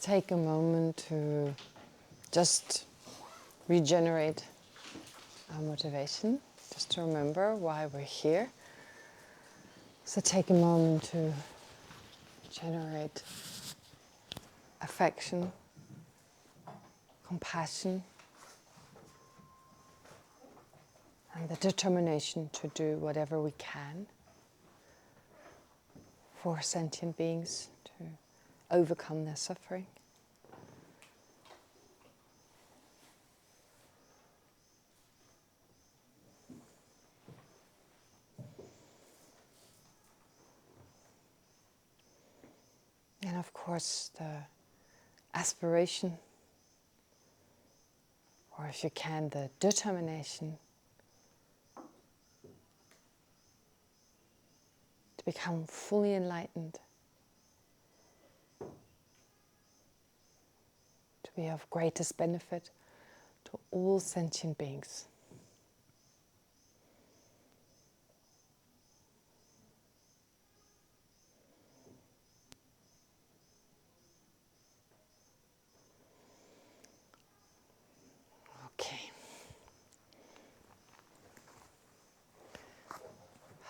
take a moment to just regenerate our motivation, just to remember why we're here. So take a moment to generate affection, compassion, and the determination to do whatever we can for sentient beings to overcome their suffering. And of course, the aspiration, or if you can, the determination to become fully enlightened, to be of greatest benefit to all sentient beings. Okay.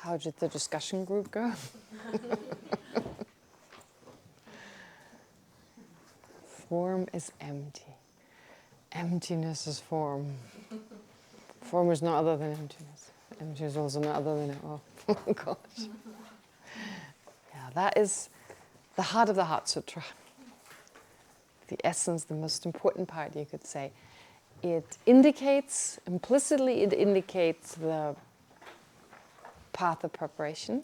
How did the discussion group go? Form is empty. Emptiness is form. Form is no other than emptiness. Empty is also no other than it. Oh gosh. Yeah, that is the heart of the Heart Sutra. The essence, the most important part, you could say. It indicates, implicitly it indicates the path of preparation.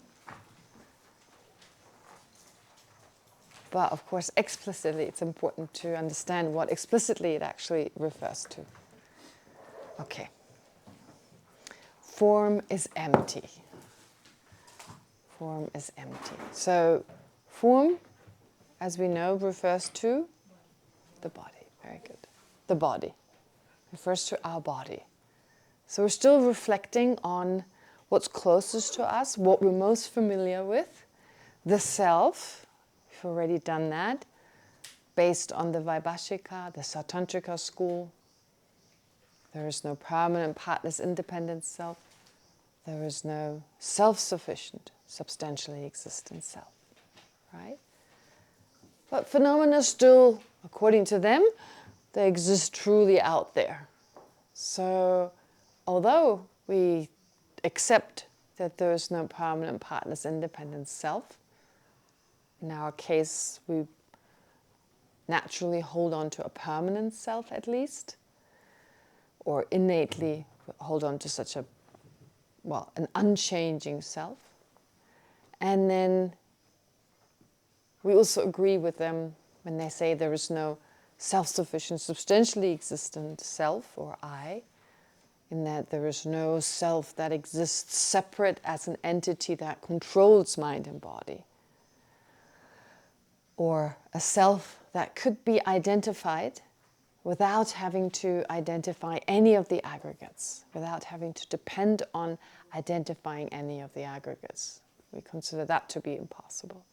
But of course, explicitly, it's important to understand what explicitly it actually refers to. Okay. Form is empty. Form is empty. So, form, as we know, refers to the body. Very good. The body. Refers to our body. So we're still reflecting on what's closest to us, what we're most familiar with, the self. We've already done that, based on the Vaibhashika, the Sautrantika school. There is no permanent, partless, independent self. There is no self-sufficient, substantially existent self. Right? But phenomena still, according to them, they exist truly out there. So, although we accept that there is no permanent, partless, independent self, in our case, we naturally hold on to a permanent self at least, or innately hold on to such a, well, an unchanging self. And then we also agree with them when they say there is no self-sufficient, substantially existent self or I, in that there is no self that exists separate as an entity that controls mind and body, or a self that could be identified without having to identify any of the aggregates, without having to depend on identifying any of the aggregates. We consider that to be impossible.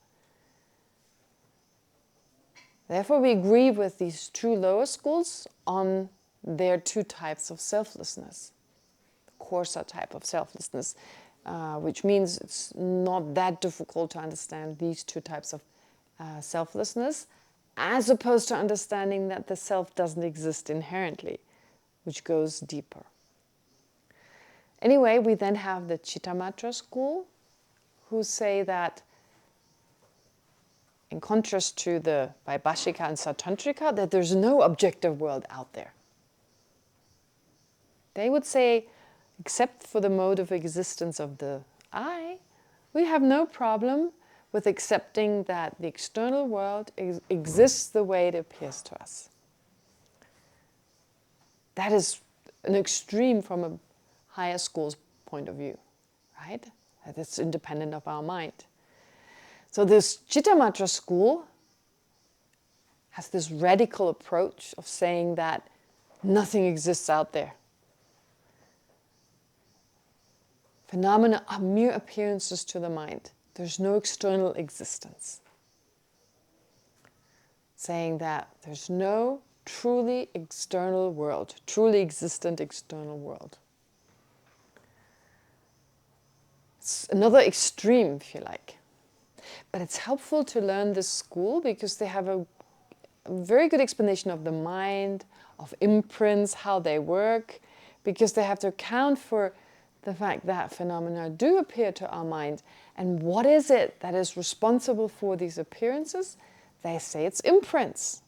Therefore, we agree with these two lower schools on their two types of selflessness. The coarser type of selflessness, which means it's not that difficult to understand these two types of selflessness, as opposed to understanding that the self doesn't exist inherently, which goes deeper. Anyway, we then have the Chittamatra school, who say that in contrast to the Vaibhashika and Sautrantika, that there's no objective world out there. They would say, except for the mode of existence of the I, we have no problem with accepting that the external world exists the way it appears to us. That is an extreme from a higher school's point of view, right? That it's independent of our mind. So this Chittamatra school has this radical approach of saying that nothing exists out there. Phenomena are mere appearances to the mind. There's no external existence. saying that there's no truly external world, truly existent external world. It's another extreme, if you like. But it's helpful to learn this school because they have a very good explanation of the mind, of imprints, how they work, because they have to account for the fact that phenomena do appear to our mind. And what is it that is responsible for these appearances? They say it's imprints.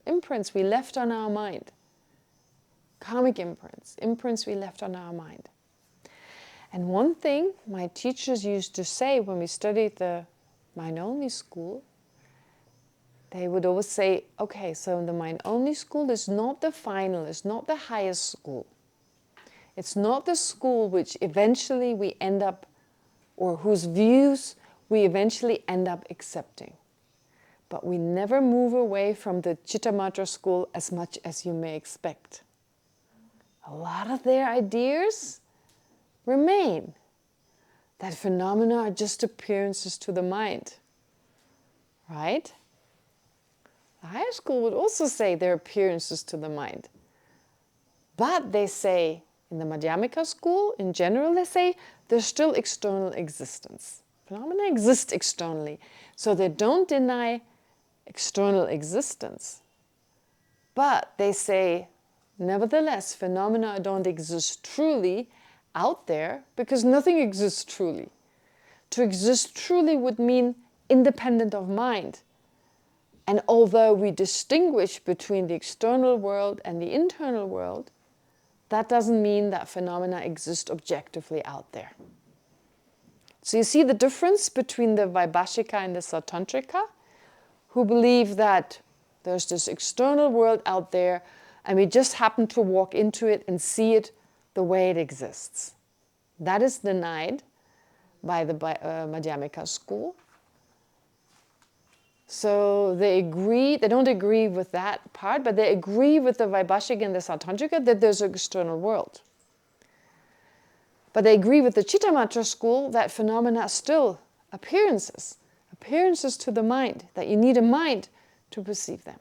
Imprints we left on our mind. Karmic imprints. Imprints we left on our mind. And one thing my teachers used to say when we studied the mind-only school, they would always say, okay, so the mind-only school is not the final, it's not the highest school. It's not the school which eventually we end up, or whose views we eventually end up accepting. But we never move away from the Chittamatra school as much as you may expect. A lot of their ideas remain. That phenomena are just appearances to the mind. Right? The higher school would also say they're appearances to the mind. But they say, in the Madhyamika school, in general, they say there's still external existence. Phenomena exist externally. So they don't deny external existence. But they say, nevertheless, phenomena don't exist truly out there because nothing exists truly. To exist truly would mean independent of mind. And although we distinguish between the external world and the internal world, that doesn't mean that phenomena exist objectively out there. So you see the difference between the Vaibhashika and the Sautrantrika, who believe that there's this external world out there and we just happen to walk into it and see it the way it exists. That is denied by the Madhyamika school. So they don't agree with that part, but they agree with the Vaibhashika and the Sautrantrika that there's an external world. But they agree with the Chittamatra school that phenomena are still appearances to the mind, that you need a mind to perceive them.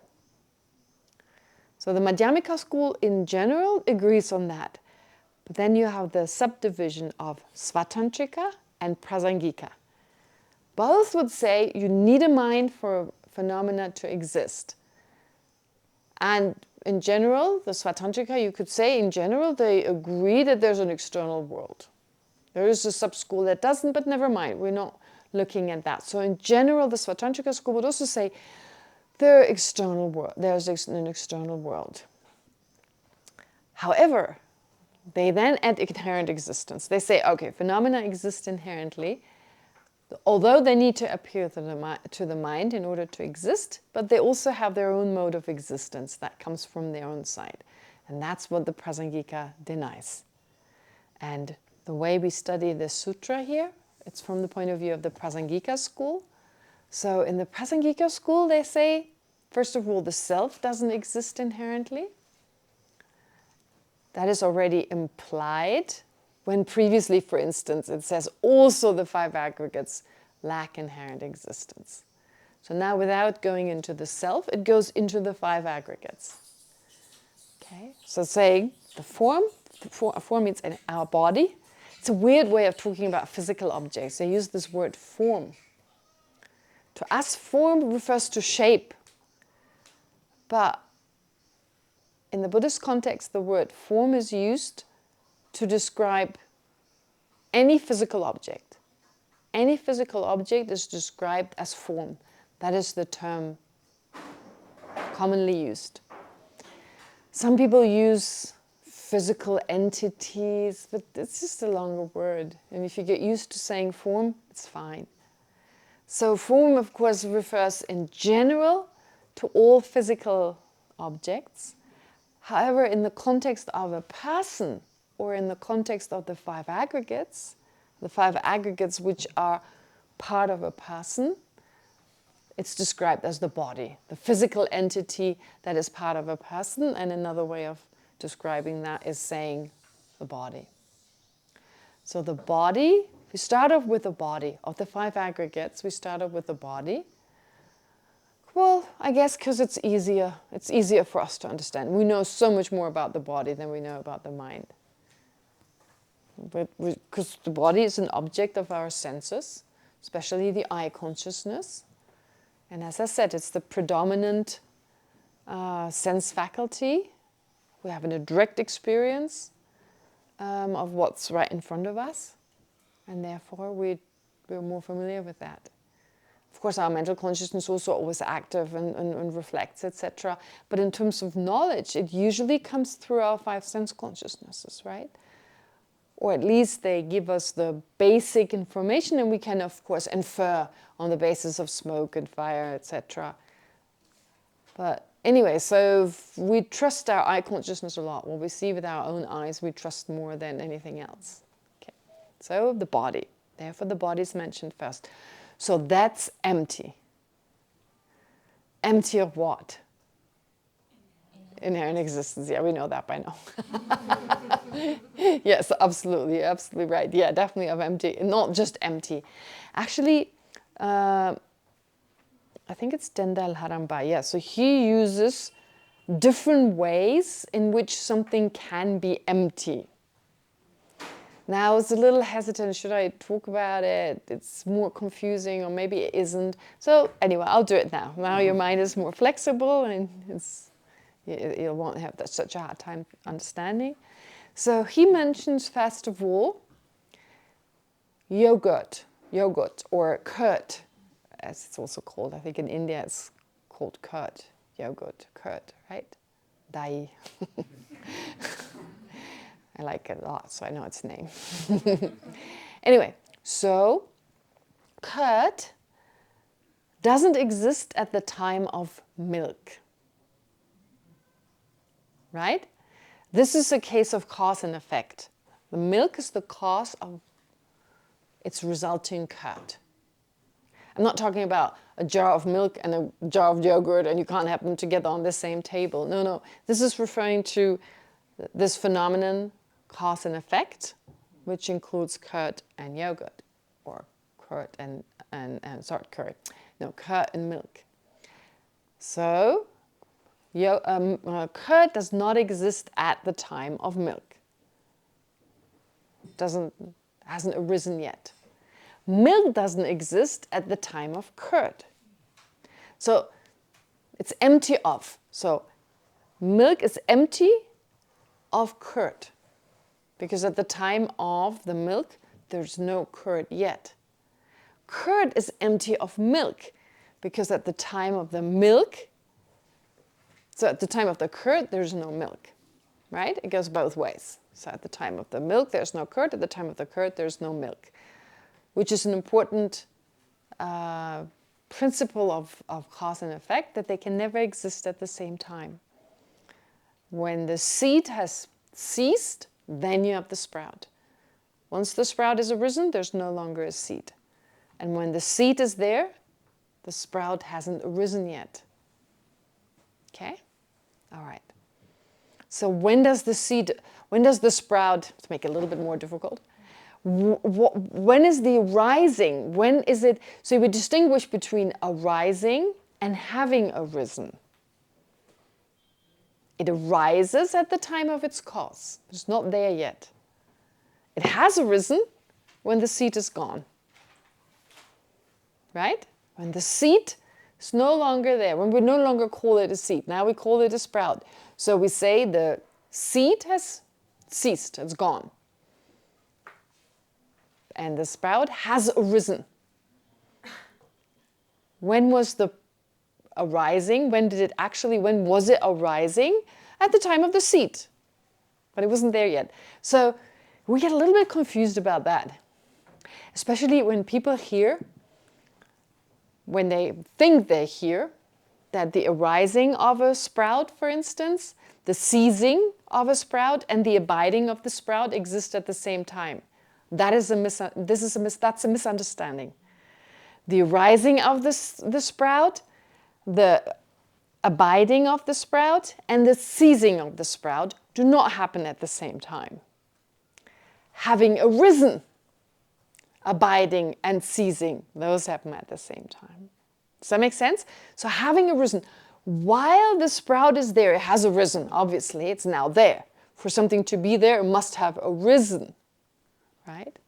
So the Madhyamika school in general agrees on that. But then you have the subdivision of Svatantrika and Prasangika. Both would say you need a mind for phenomena to exist. And in general, the Svatantrika, you could say in general, they agree that there's an external world. There is a sub-school that doesn't, but never mind, we're not looking at that. So in general, the Svatantrika school would also say there's an external world. However, they then add inherent existence. They say, okay, phenomena exist inherently, although they need to appear to the mind in order to exist, but they also have their own mode of existence that comes from their own side. And that's what the Prasangika denies. And the way we study this sutra here, it's from the point of view of the Prasangika school. So in the Prasangika school, they say, first of all, the self doesn't exist inherently. That is already implied when previously, for instance, it says also the five aggregates lack inherent existence. So now without going into the self, it goes into the five aggregates. Okay? So saying the form means in our body. It's a weird way of talking about physical objects. They use this word form. To us, form refers to shape. But in the Buddhist context, the word form is used to describe any physical object. Any physical object is described as form. That is the term commonly used. Some people use physical entities, but it's just a longer word. And if you get used to saying form, it's fine. So form, of course, refers in general to all physical objects. However, in the context of a person, or in the context of the five aggregates which are part of a person, it's described as the body, the physical entity that is part of a person, and another way of describing that is saying the body. So the body, we start off with the body. Of the five aggregates, we start off with the body, Well, I guess because it's easier. It's easier for us to understand. We know so much more about the body than we know about the mind. But because the body is an object of our senses, especially the eye consciousness. And as I said, it's the predominant sense faculty. We have a direct experience of what's right in front of us. And therefore, we're more familiar with that. Of course, our mental consciousness also always active and reflects, etc. But in terms of knowledge, it usually comes through our five sense consciousnesses, right? Or at least they give us the basic information, and we can, of course, infer on the basis of smoke and fire, etc. But anyway, so we trust our eye consciousness a lot. What we see with our own eyes, we trust more than anything else. Okay. So the body. Therefore, the body is mentioned first. So that's empty. Empty of what? Inherent existence. Yeah, we know that by now. Yes, absolutely, absolutely right. Yeah, definitely of empty. Not just empty. Actually, I think it's Dendal Haramba. Yeah, so he uses different ways in which something can be empty. Now, I was a little hesitant, should I talk about it? It's more confusing, or maybe it isn't. So anyway, I'll do it now. Now your mind is more flexible, and you won't have such a hard time understanding. So he mentions, first of all, yogurt, or curd, as it's also called. I think in India it's called curd, yogurt, curd, right? Dai. I like it a lot, so I know its name. Anyway, so curd doesn't exist at the time of milk, right? This is a case of cause and effect. The milk is the cause of its resulting curd. I'm not talking about a jar of milk and a jar of yogurt and you can't have them together on the same table. No. This is referring to this phenomenon, cause and effect, which includes curd and yogurt, or curd and curd and milk. So, curd does not exist at the time of milk. Hasn't arisen yet. Milk doesn't exist at the time of curd. So, it's empty of. So, milk is empty of curd. Because at the time of the milk, there's no curd yet. Curd is empty of milk, because at the time of the milk, so at the time of the curd, there's no milk, right? It goes both ways. So at the time of the milk, there's no curd. At the time of the curd, there's no milk, which is an important principle of cause and effect, that they can never exist at the same time. When the seed has ceased, then you have the sprout. Once the sprout is arisen, there's no longer a seed. And when the seed is there, the sprout hasn't arisen yet. Okay? All right. So when does the sprout, to make it a little bit more difficult, when is the arising? When is it? So we distinguish between arising and having arisen. It arises at the time of its cause. It's not there yet. It has arisen when the seed is gone. Right? When the seed is no longer there, when we no longer call it a seed, now we call it a sprout. So we say the seed has ceased, it's gone. And the sprout has arisen. When was the arising? When was it arising? At the time of the seed. But it wasn't there yet. So we get a little bit confused about that. Especially when people hear, when they think they hear, that the arising of a sprout, for instance, the ceasing of a sprout and the abiding of the sprout exist at the same time. That's a misunderstanding. The arising of the sprout, the abiding of the sprout, and the ceasing of the sprout do not happen at the same time. Having arisen, abiding, and ceasing, those happen at the same time. Does that make sense? So having arisen, while the sprout is there, it has arisen, obviously, it's now there. For something to be there, it must have arisen, right?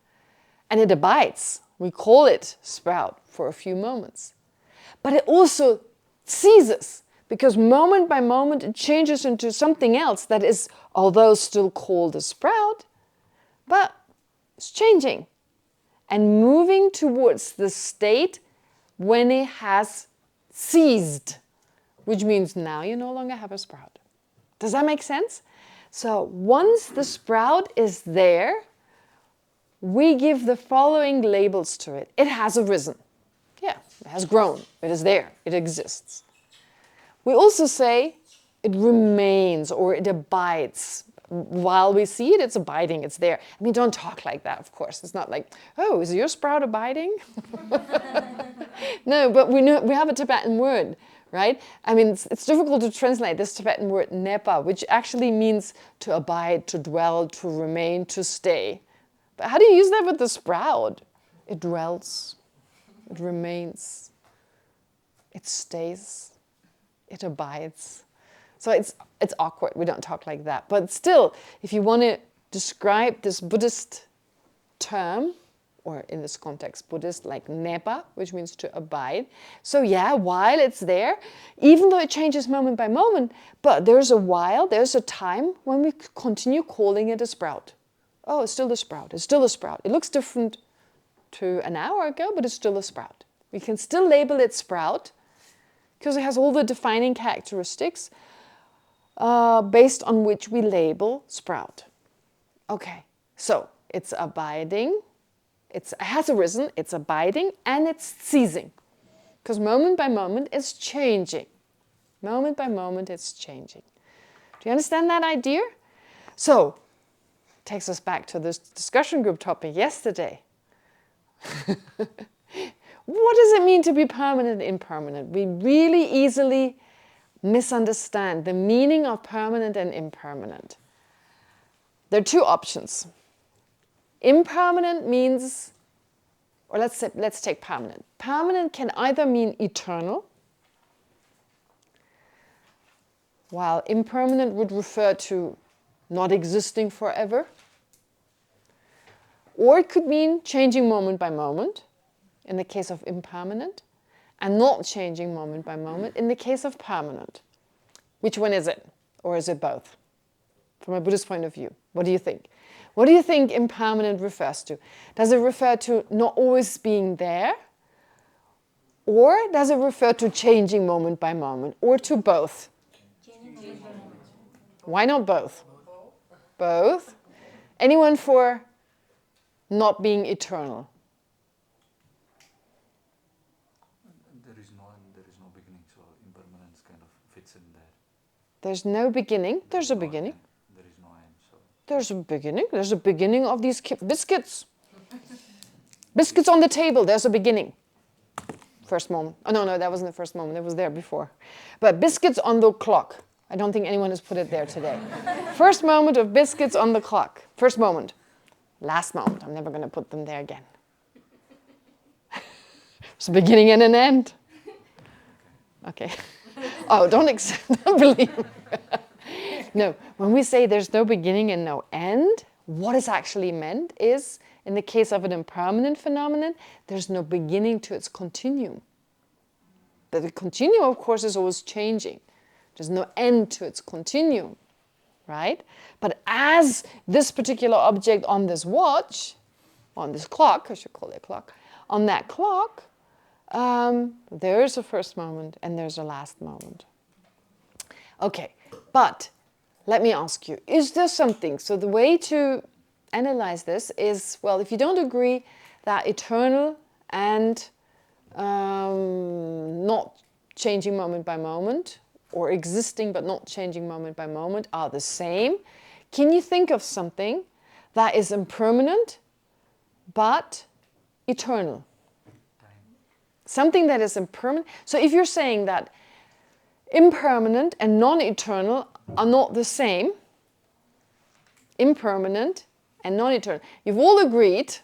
And it abides. We call it sprout for a few moments. But it also ceases, because moment by moment it changes into something else that is, although still called a sprout, but it's changing and moving towards the state when it has ceased, which means now you no longer have a sprout. Does that make sense? So once the sprout is there, we give the following labels to it. It has arisen. Yeah, it has grown. It is there. It exists. We also say it remains or it abides. While we see it, it's abiding, it's there. I mean, don't talk like that, of course. It's not like, oh, is your sprout abiding? No, but we have a Tibetan word, right? I mean, it's difficult to translate this Tibetan word nepa, which actually means to abide, to dwell, to remain, to stay. But how do you use that with the sprout? It dwells, it remains, it stays, it abides. So it's awkward, we don't talk like that. But still, if you want to describe this Buddhist term, or in this context, Buddhist, like nepa, which means to abide. So yeah, while it's there, even though it changes moment by moment, but there's a time when we continue calling it a sprout. Oh, it's still a sprout, it's still a sprout. It looks different to an hour ago, but it's still a sprout. We can still label it sprout, because it has all the defining characteristics based on which we label sprout. Okay, so it's abiding, it has arisen, it's abiding, and it's ceasing. Because moment by moment it's changing. Moment by moment it's changing. Do you understand that idea? So, takes us back to this discussion group topic yesterday. What does it mean to be permanent, impermanent? We really easily misunderstand the meaning of permanent and impermanent. There are two options. Impermanent means, or let's take permanent. Permanent can either mean eternal, while impermanent would refer to not existing forever. Or it could mean changing moment by moment, in the case of impermanent, and not changing moment by moment in the case of permanent. Which one is it? Or is it both? From a Buddhist point of view, what do you think? What do you think impermanent refers to? Does it refer to not always being there? Or does it refer to changing moment by moment? Or to both? Why not both? Both. Anyone for not being eternal? There is no beginning, so impermanence kind of fits in there. There's no beginning. There's a beginning. There is no end. So. There's a beginning. There's a beginning of these biscuits. Biscuits on the table. There's a beginning. First moment. Oh, no, that wasn't the first moment. It was there before. But biscuits on the clock. I don't think anyone has put it there today. First moment of biscuits on the clock. First moment. Last moment. I'm never going to put them there again. There's a beginning and an end. Okay. Oh, don't believe. No, when we say there's no beginning and no end, what is actually meant is, in the case of an impermanent phenomenon, there's no beginning to its continuum. But the continuum, of course, is always changing. There's no end to its continuum, right? But as this particular object on this watch, on this clock, I should call it a clock, on that clock, there's a first moment and there's a last moment. Okay, but let me ask you, is there something? So the way to analyze this is, well, if you don't agree that eternal and not changing moment by moment, or existing but not changing moment by moment are the same, can you think of something that is impermanent but eternal? Something that is impermanent. So if you're saying that impermanent and non-eternal are not the same, impermanent and non-eternal, you've all agreed,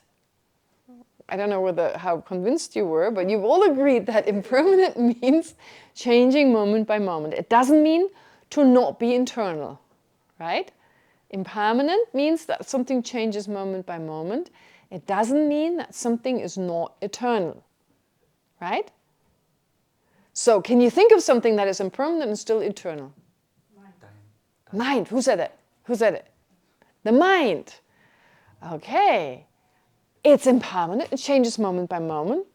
I don't know how convinced you were, but you've all agreed that impermanent means changing moment by moment. It doesn't mean to not be eternal, right? Impermanent means that something changes moment by moment. It doesn't mean that something is not eternal, right? So can you think of something that is impermanent and still eternal? Mind. Who said it? Who said it? The mind. Okay. It's impermanent. It changes moment by moment.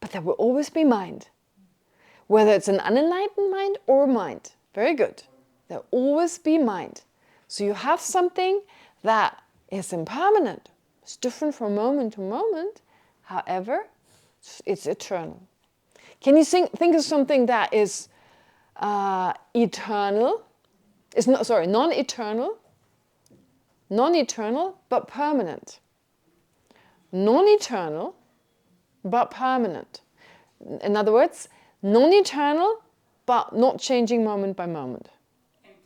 But there will always be mind. Whether it's an unenlightened mind or mind. Very good. There will always be mind. So you have something that is impermanent. It's different from moment to moment. However, it's eternal. Can you think of something that is eternal? Non-eternal. Non-eternal, but permanent. Non-eternal, but permanent. In other words, non-eternal, but not changing moment by moment. Emptiness.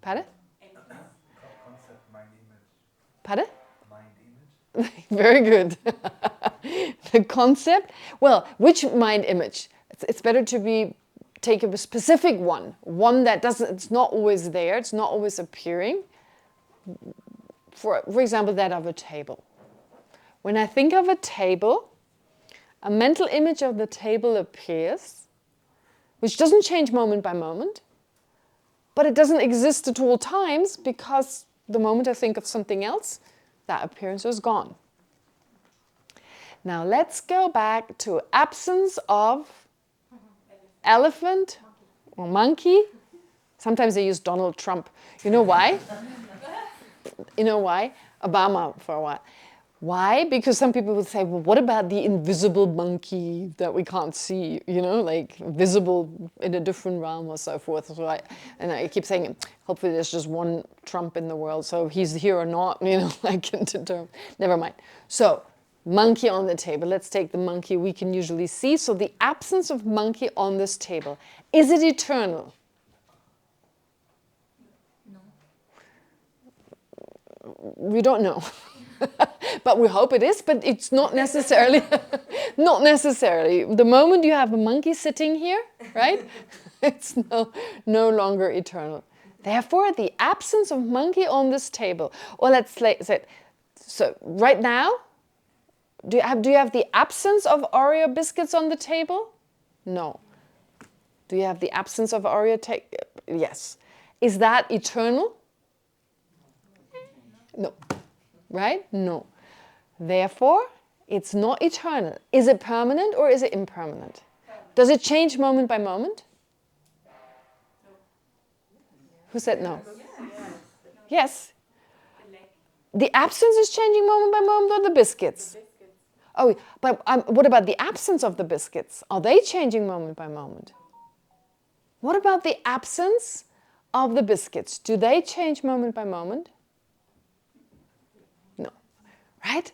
Pardon? Emptiness. Concept, mind image. Pardon? Mind image. Very good. The concept, well, which mind image? It's better to take a specific one that it's not always there, it's not always appearing. For example, that of a table. When I think of a table, a mental image of the table appears, which doesn't change moment by moment, but it doesn't exist at all times because the moment I think of something else, that appearance is gone. Now let's go back to absence of elephant or monkey. Sometimes they use Donald Trump. You know why? You know why? Obama for a while. Why? Because some people would say, well, what about the invisible monkey that we can't see, like visible in a different realm or so forth. So I keep saying, hopefully there's just one Trump in the world, so if he's here or not, I can determine. Never mind. So, monkey on the table. Let's take the monkey we can usually see. So the absence of monkey on this table, is it eternal? No. We don't know. But we hope it is, but it's not necessarily. Not necessarily. The moment you have a monkey sitting here, right? It's no longer eternal. Therefore, the absence of monkey on this table. Or let's say, so right now, do you have the absence of Oreo biscuits on the table? No. Do you have the absence of Oreo? Yes. Is that eternal? No. Right? No. Therefore, it's not eternal. Is it permanent or is it impermanent? Does it change moment by moment? Who said no? Yes. The absence is changing moment by moment or the biscuits? Oh, but what about the absence of the biscuits? Are they changing moment by moment? What about the absence of the biscuits? Do they change moment by moment? No. Right?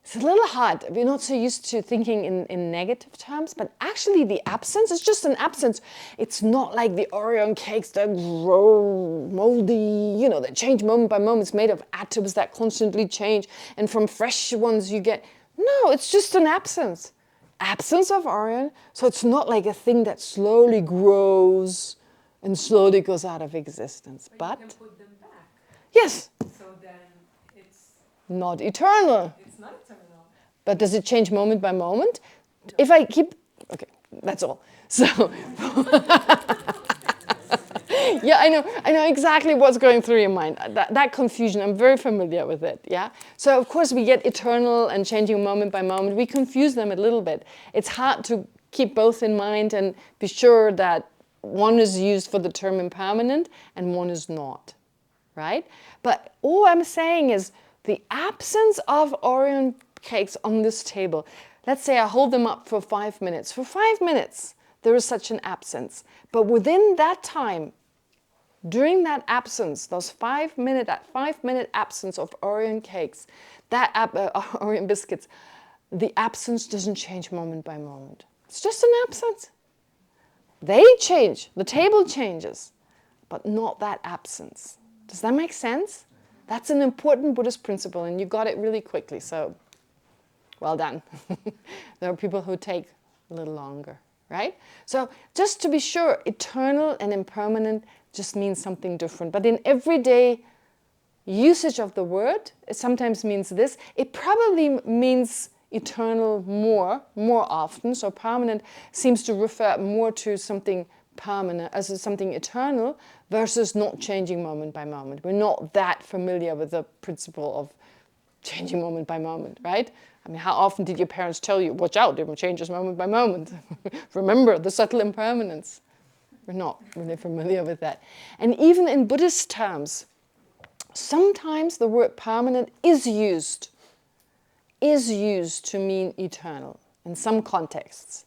It's a little hard. We're not so used to thinking in negative terms, but actually the absence is just an absence. It's not like the Oreo cakes that grow moldy, that change moment by moment. It's made of atoms that constantly change, and from fresh ones you get... No, it's just an absence. Absence of Oreo. So it's not like a thing that slowly grows and slowly goes out of existence. But you can put them back. Yes. So then it's Not eternal. it's not eternal. But does it change moment by moment? If I keep... Okay, that's all. So... Yeah, I know exactly what's going through your mind. That confusion, I'm very familiar with it, yeah? So of course we get eternal and changing moment by moment. We confuse them a little bit. It's hard to keep both in mind and be sure that one is used for the term impermanent and one is not, right? But all I'm saying is the absence of Oreo cakes on this table. Let's say I hold them up for 5 minutes. For 5 minutes, there is such an absence. But within that time, during that absence, that 5 minute absence of Oreo cakes, Oreo biscuits, the absence doesn't change moment by moment. It's just an absence. They change, the table changes, but not that absence. Does that make sense? That's an important Buddhist principle, and you got it really quickly, so Well done. There are people who take a little longer, right? So just to be sure, eternal and impermanent just means something different. But in everyday usage of the word, it sometimes means this. It probably means eternal more often. So permanent seems to refer more to something permanent, as something eternal, versus not changing moment by moment. We're not that familiar with the principle of changing moment by moment, right? I mean, how often did your parents tell you, watch out, it changes moment by moment. Remember the subtle impermanence. We're not really familiar with that. And even in Buddhist terms, sometimes the word permanent is used to mean eternal in some contexts.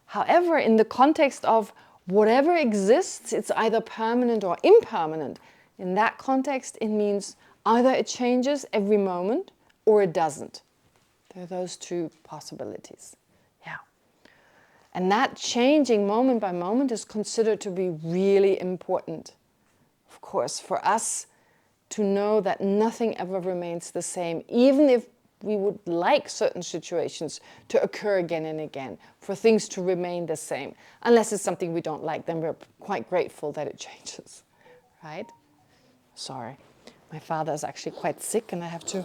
However, in the context of whatever exists, it's either permanent or impermanent. In that context, it means either it changes every moment or it doesn't. There are those two possibilities. Yeah. And that changing moment by moment is considered to be really important, of course, for us to know that nothing ever remains the same, even if we would like certain situations to occur again and again, for things to remain the same. Unless it's something we don't like, then we're quite grateful that it changes, right? Sorry, my father is actually quite sick and I have to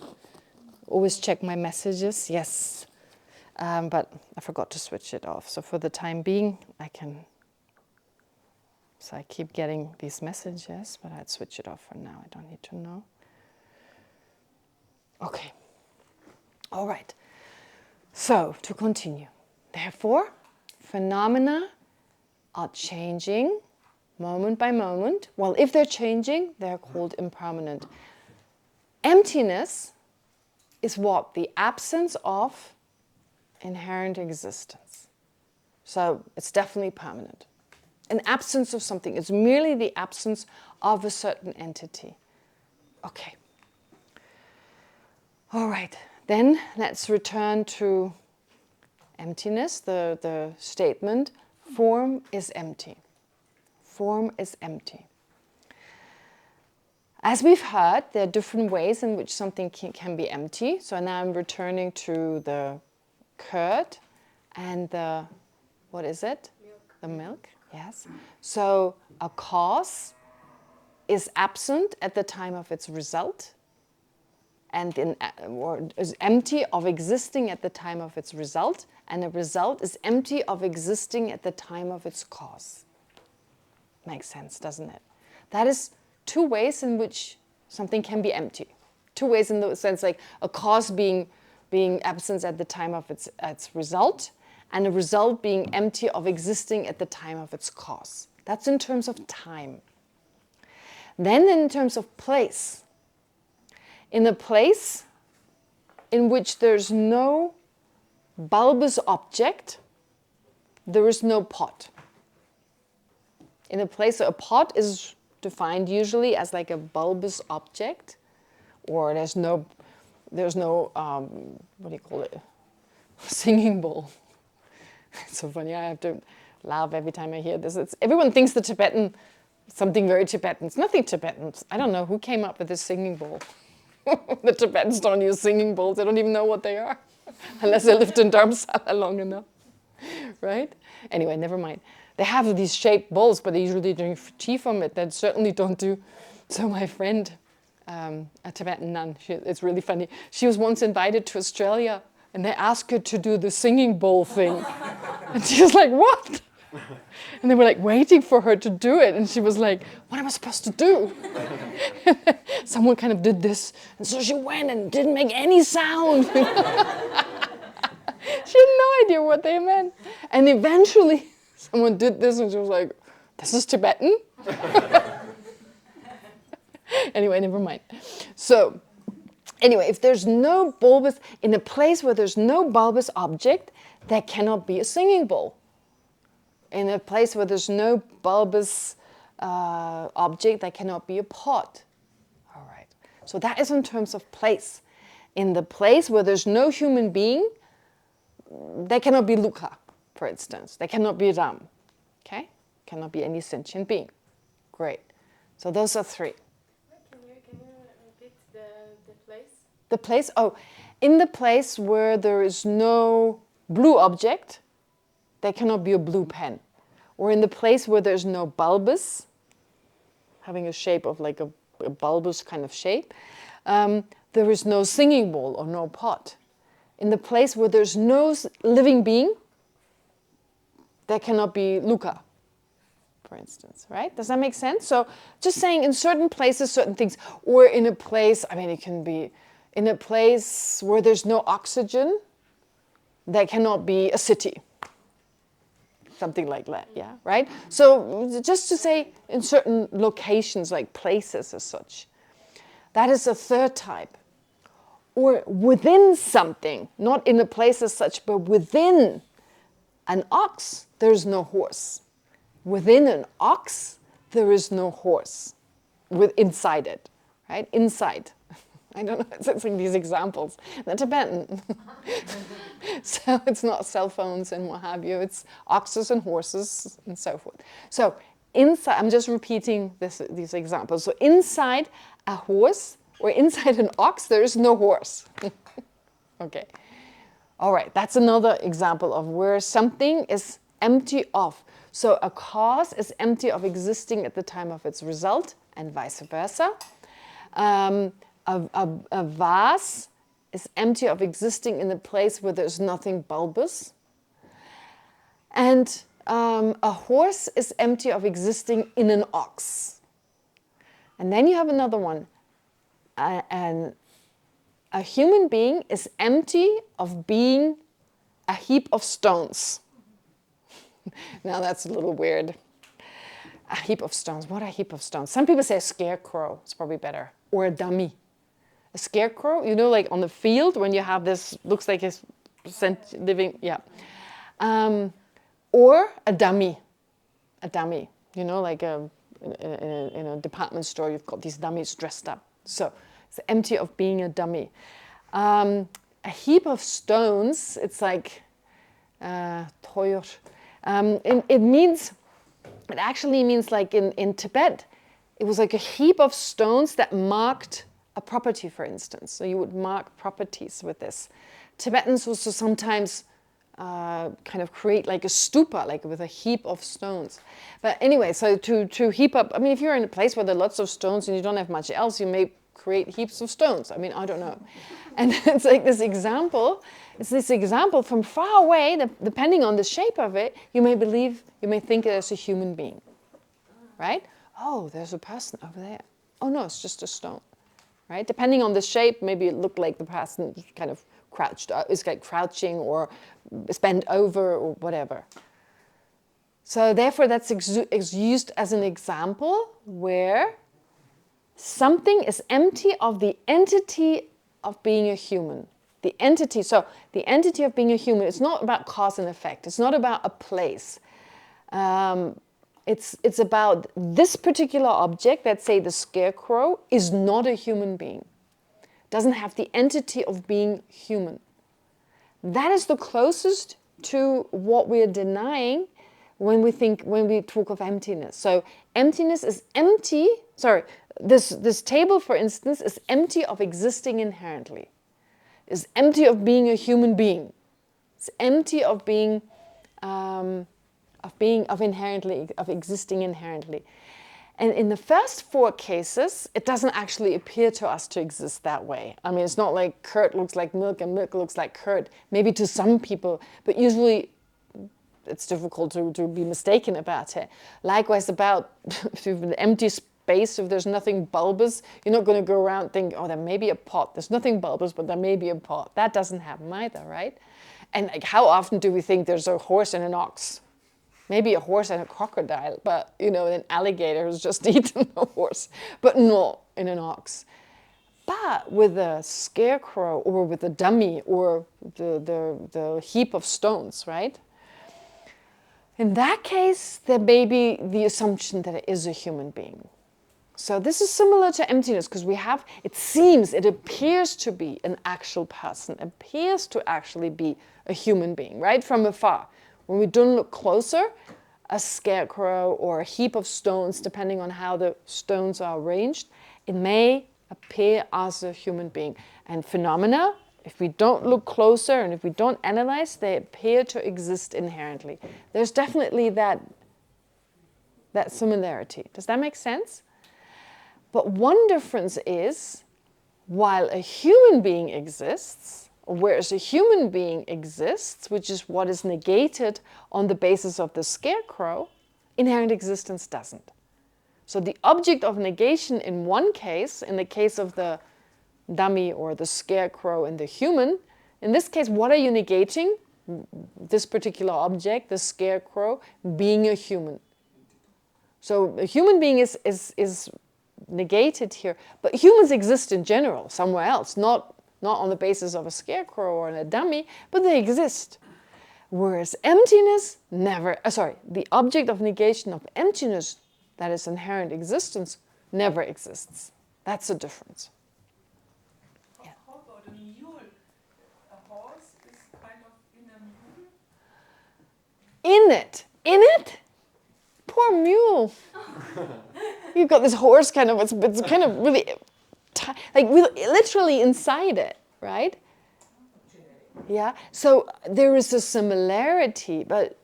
always check my messages. Yes, but I forgot to switch it off. So for the time being, I can... So I keep getting these messages, but I'd switch it off for now. I don't need to know. Okay. All right. So to continue. Therefore, phenomena are changing moment by moment. Well, if they're changing, they're called impermanent. Emptiness is what? The absence of inherent existence. So it's definitely permanent. An absence of something. It's merely the absence of a certain entity. Okay. All right. Then let's return to emptiness, the statement, form is empty. Form is empty. As we've heard, there are different ways in which something can be empty. So now I'm returning to the curd and the, what is it? Milk. The milk, yes. So a cause is absent at the time of its result, and or is empty of existing at the time of its result, and a result is empty of existing at the time of its cause. Makes sense, doesn't it? That is two ways in which something can be empty. Two ways in the sense like a cause being absent at the time of its result, and a result being empty of existing at the time of its cause. That's in terms of time. Then in terms of place. In a place in which there's no bulbous object, there is no pot. In a place, a pot is defined usually as like a bulbous object, or there's no what do you call it? Singing bowl. It's so funny. I have to laugh every time I hear this. Everyone thinks the Tibetan, something very Tibetan. It's nothing Tibetan. I don't know who came up with this singing bowl. The Tibetans don't use singing bowls. They don't even know what they are, unless they lived in Dharamsala long enough, right? Anyway, never mind. They have these shaped bowls, but they usually drink tea from it. That certainly don't do. So my friend, a Tibetan nun, it's really funny. She was once invited to Australia, and they asked her to do the singing bowl thing. And she was like, what? And they were like waiting for her to do it. And she was like, what am I supposed to do? Someone kind of did this. And so she went and didn't make any sound. She had no idea what they meant. And eventually someone did this and she was like, this is Tibetan? Anyway, never mind. So anyway, if there's no bulbous, in a place where there's no bulbous object, there cannot be a singing bowl. In a place where there's no bulbous object, there cannot be a pot. All right. So that is in terms of place. In the place where there's no human being, there cannot be Luka, for instance. There cannot be Ram. Okay? Cannot be any sentient being. Great. So those are three. Can you repeat the place? The place? Oh, in the place where there is no blue object, there cannot be a blue pen. Or in the place where there's no bulbous, having a shape of like a bulbous kind of shape, there is no singing bowl or no pot. In the place where there's no living being, there cannot be Luca, for instance, right? Does that make sense? So just saying in certain places, certain things, or in a place, I mean, it can be in a place where there's no oxygen, there cannot be a city. Something like that, yeah, right? So just to say in certain locations, like places as such. That is a third type. Or within something, not in a place as such, but within an ox, there's no horse. Within an ox, there is no horse. Inside it, right? Inside. I don't know, it's like these examples. They're Tibetan. So it's not cell phones and what have you. It's oxes and horses and so forth. So inside, I'm just repeating these examples. So inside a horse or inside an ox, there is no horse. Okay. All right, that's another example of where something is empty of. So a cause is empty of existing at the time of its result and vice versa. A vase is empty of existing in the place where there's nothing bulbous. And a horse is empty of existing in an ox. And then you have another one. A human being is empty of being a heap of stones. Now that's a little weird. A heap of stones. What a heap of stones. Some people say a scarecrow. It's probably better. Or a dummy. A scarecrow, you know, like on the field when you have this, looks like a living, yeah. Or a dummy. A dummy. You know, like in a department store, you've got these dummies dressed up. So it's empty of being a dummy. A heap of stones, it's like toyor. It actually means like in Tibet, it was like a heap of stones that marked a property, for instance. So you would mark properties with this. Tibetans also sometimes kind of create like a stupa, like with a heap of stones. But anyway, so to heap up, I mean, if you're in a place where there are lots of stones and you don't have much else, you may create heaps of stones. I mean, I don't know. And it's like this example. It's this example from far away, that depending on the shape of it, you may think there's a human being, right? Oh, there's a person over there. Oh no, it's just a stone, right? Depending on the shape, maybe it looked like the person kind of crouched, is like crouching or is bent over or whatever. So therefore, that's used as an example where something is empty of the entity of being a human. The entity, so the entity of being a human, it's not about cause and effect. It's not about a place. It's about this particular object, let's say the scarecrow, is not a human being. Doesn't have the entity of being human. That is the closest to what we're denying when we talk of emptiness. So emptiness is empty, this table, for instance, is empty of existing inherently. Is empty of being a human being. It's empty of being of existing inherently. And in the first four cases, it doesn't actually appear to us to exist that way. I mean, it's not like curd looks like milk and milk looks like curd. Maybe to some people, but usually it's difficult to be mistaken about it. Likewise, about the empty space, if there's nothing bulbous, you're not going to go around and think, oh, there may be a pot. There's nothing bulbous, but there may be a pot. That doesn't happen either, right? And like, how often do we think there's a horse and an ox? Maybe a horse and a crocodile, but an alligator who's just eaten a horse, but not in an ox. But with a scarecrow or with a dummy or the heap of stones, right? In that case, there may be the assumption that it is a human being. So this is similar to emptiness because it appears to be an actual person, appears to actually be a human being, right? From afar. When we don't look closer, a scarecrow or a heap of stones, depending on how the stones are arranged, it may appear as a human being. And phenomena, If we don't look closer and if we don't analyze, they appear to exist inherently. There's definitely that similarity. Does that make sense? But one difference is, while a human being exists, or whereas a human being exists, which is what is negated on the basis of the scarecrow, inherent existence doesn't. So the object of negation in one case, in the case of the dummy or the scarecrow and the human, in this case, what are you negating? This particular object, the scarecrow, being a human. So a human being is negated here, but humans exist in general somewhere else, not on the basis of a scarecrow or a dummy, but they exist. Whereas emptiness never, the object of negation of emptiness, that is inherent existence, never exists. That's the difference. How about a mule? A horse is kind of in a mule. In it? Poor mule. You've got this horse kind of, it's kind of really, literally inside it, right? Yeah, so there is a similarity, but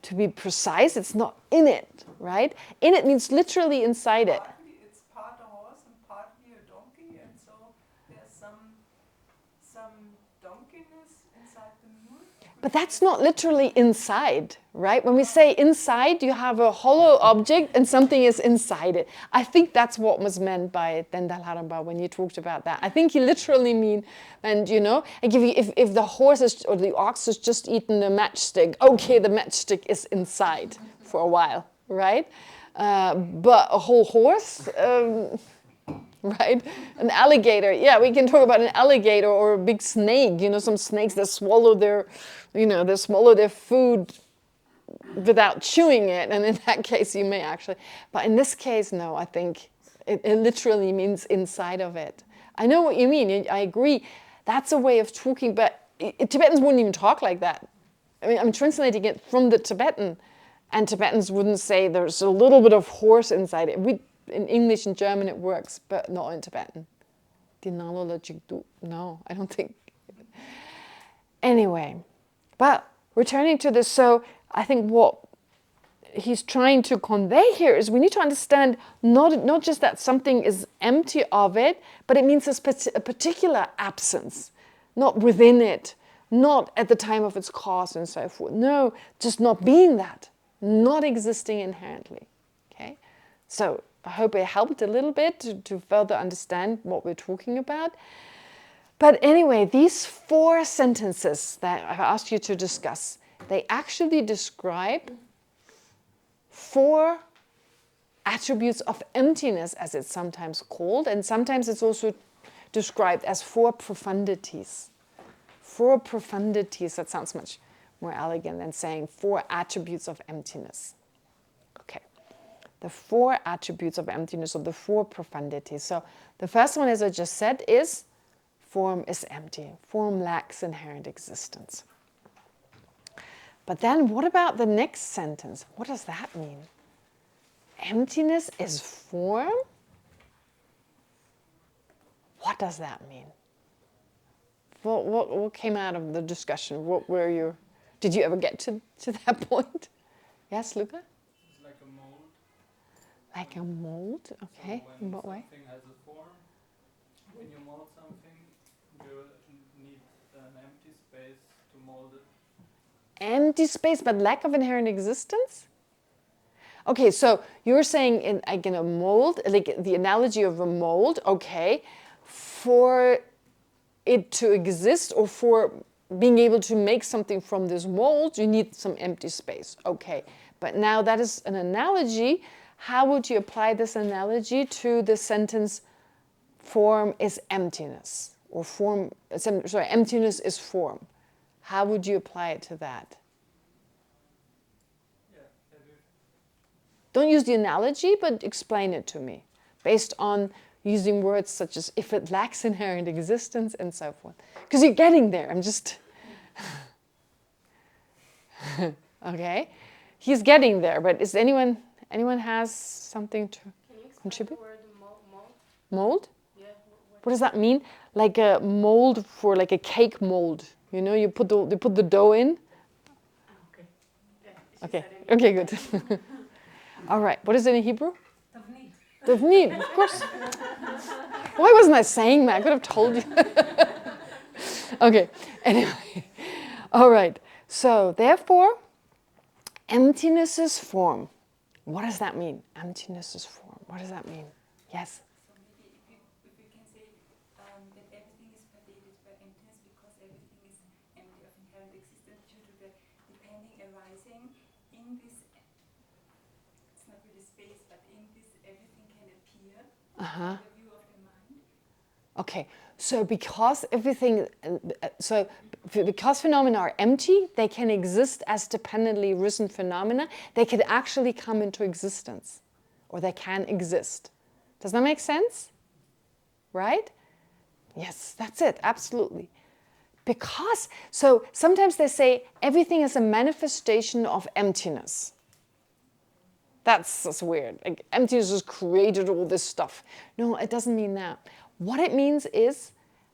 to be precise, it's not in it, right? In it means literally inside it. Partly it's part a horse and partly a donkey, and so there's some donkeyness inside the mule. But that's not literally inside, right? When we say inside, you have a hollow object and something is inside it. I think that's what was meant by Dendal Haramba when you talked about that. I think you literally mean, and if the horse or the ox has just eaten a matchstick, okay, the matchstick is inside for a while, right? But a whole horse, right? An alligator, yeah, we can talk about an alligator or a big snake. Some snakes that swallow their food without chewing it, and in that case you may actually, but in this case, no, I think it literally means inside of it. I know what you mean, I agree. That's a way of talking, but Tibetans wouldn't even talk like that. I mean, I'm translating it from the Tibetan, and Tibetans wouldn't say there's a little bit of horse inside it. In English and German it works, but not in Tibetan. No, I don't think. Anyway, but returning to this, so I think what he's trying to convey here is we need to understand not just that something is empty of it, but it means a particular absence, not within it, not at the time of its cause and so forth. No, just not being that, not existing inherently. Okay, so I hope it helped a little bit to further understand what we're talking about. But anyway, these 4 sentences that I've asked you to discuss, they actually describe 4 attributes of emptiness, as it's sometimes called, and sometimes it's also described as 4 profundities. 4 profundities, that sounds much more elegant than saying 4 attributes of emptiness. Okay, the 4 attributes of emptiness, or the 4 profundities. So the first one, as I just said, is form is empty. Form lacks inherent existence. But then what about the next sentence? What does that mean? Emptiness is form? What does that mean? What came out of the discussion? Did you ever get to that point? Yes, Luca? It's like a mold. Like a mold? Okay. So in what way? something has a form, when you mold something, you need an empty space to mold it. Empty space, but lack of inherent existence? Okay, so you're saying in a mold, like the analogy of a mold, okay, for it to exist or for being able to make something from this mold, you need some empty space. Okay, but now that is an analogy. How would you apply this analogy to the sentence, form is emptiness, or emptiness is form? How would you apply it to that? Don't use the analogy, but explain it to me, based on using words such as if it lacks inherent existence and so forth. Because you're getting there, I'm just... Okay, he's getting there, but is anyone has something to contribute? Can you explain the word mold? Mold? Yeah, what what does that mean? Like a mold for like a cake mold. You know, you put the dough in. Okay. Okay, good. All right. What is it in Hebrew? Tavnit, of course. Why wasn't I saying that? I could have told you. Okay. Anyway. All right. So therefore, emptiness is form. What does that mean? Emptiness is form. What does that mean? Yes. So maybe if we can say that everything is pervaded by emptiness because everything is empty of inherent existence due to the depending arising in this, it's not really space, but in this everything can appear in the view of the mind. Okay, so because because phenomena are empty, they can exist as dependently arisen phenomena. They could actually come into existence, or they can exist. Does that make sense? Right? Yes, that's it, absolutely. Because, so sometimes they say everything is a manifestation of emptiness. That's weird. Like, emptiness has created all this stuff. No, it doesn't mean that. What it means is,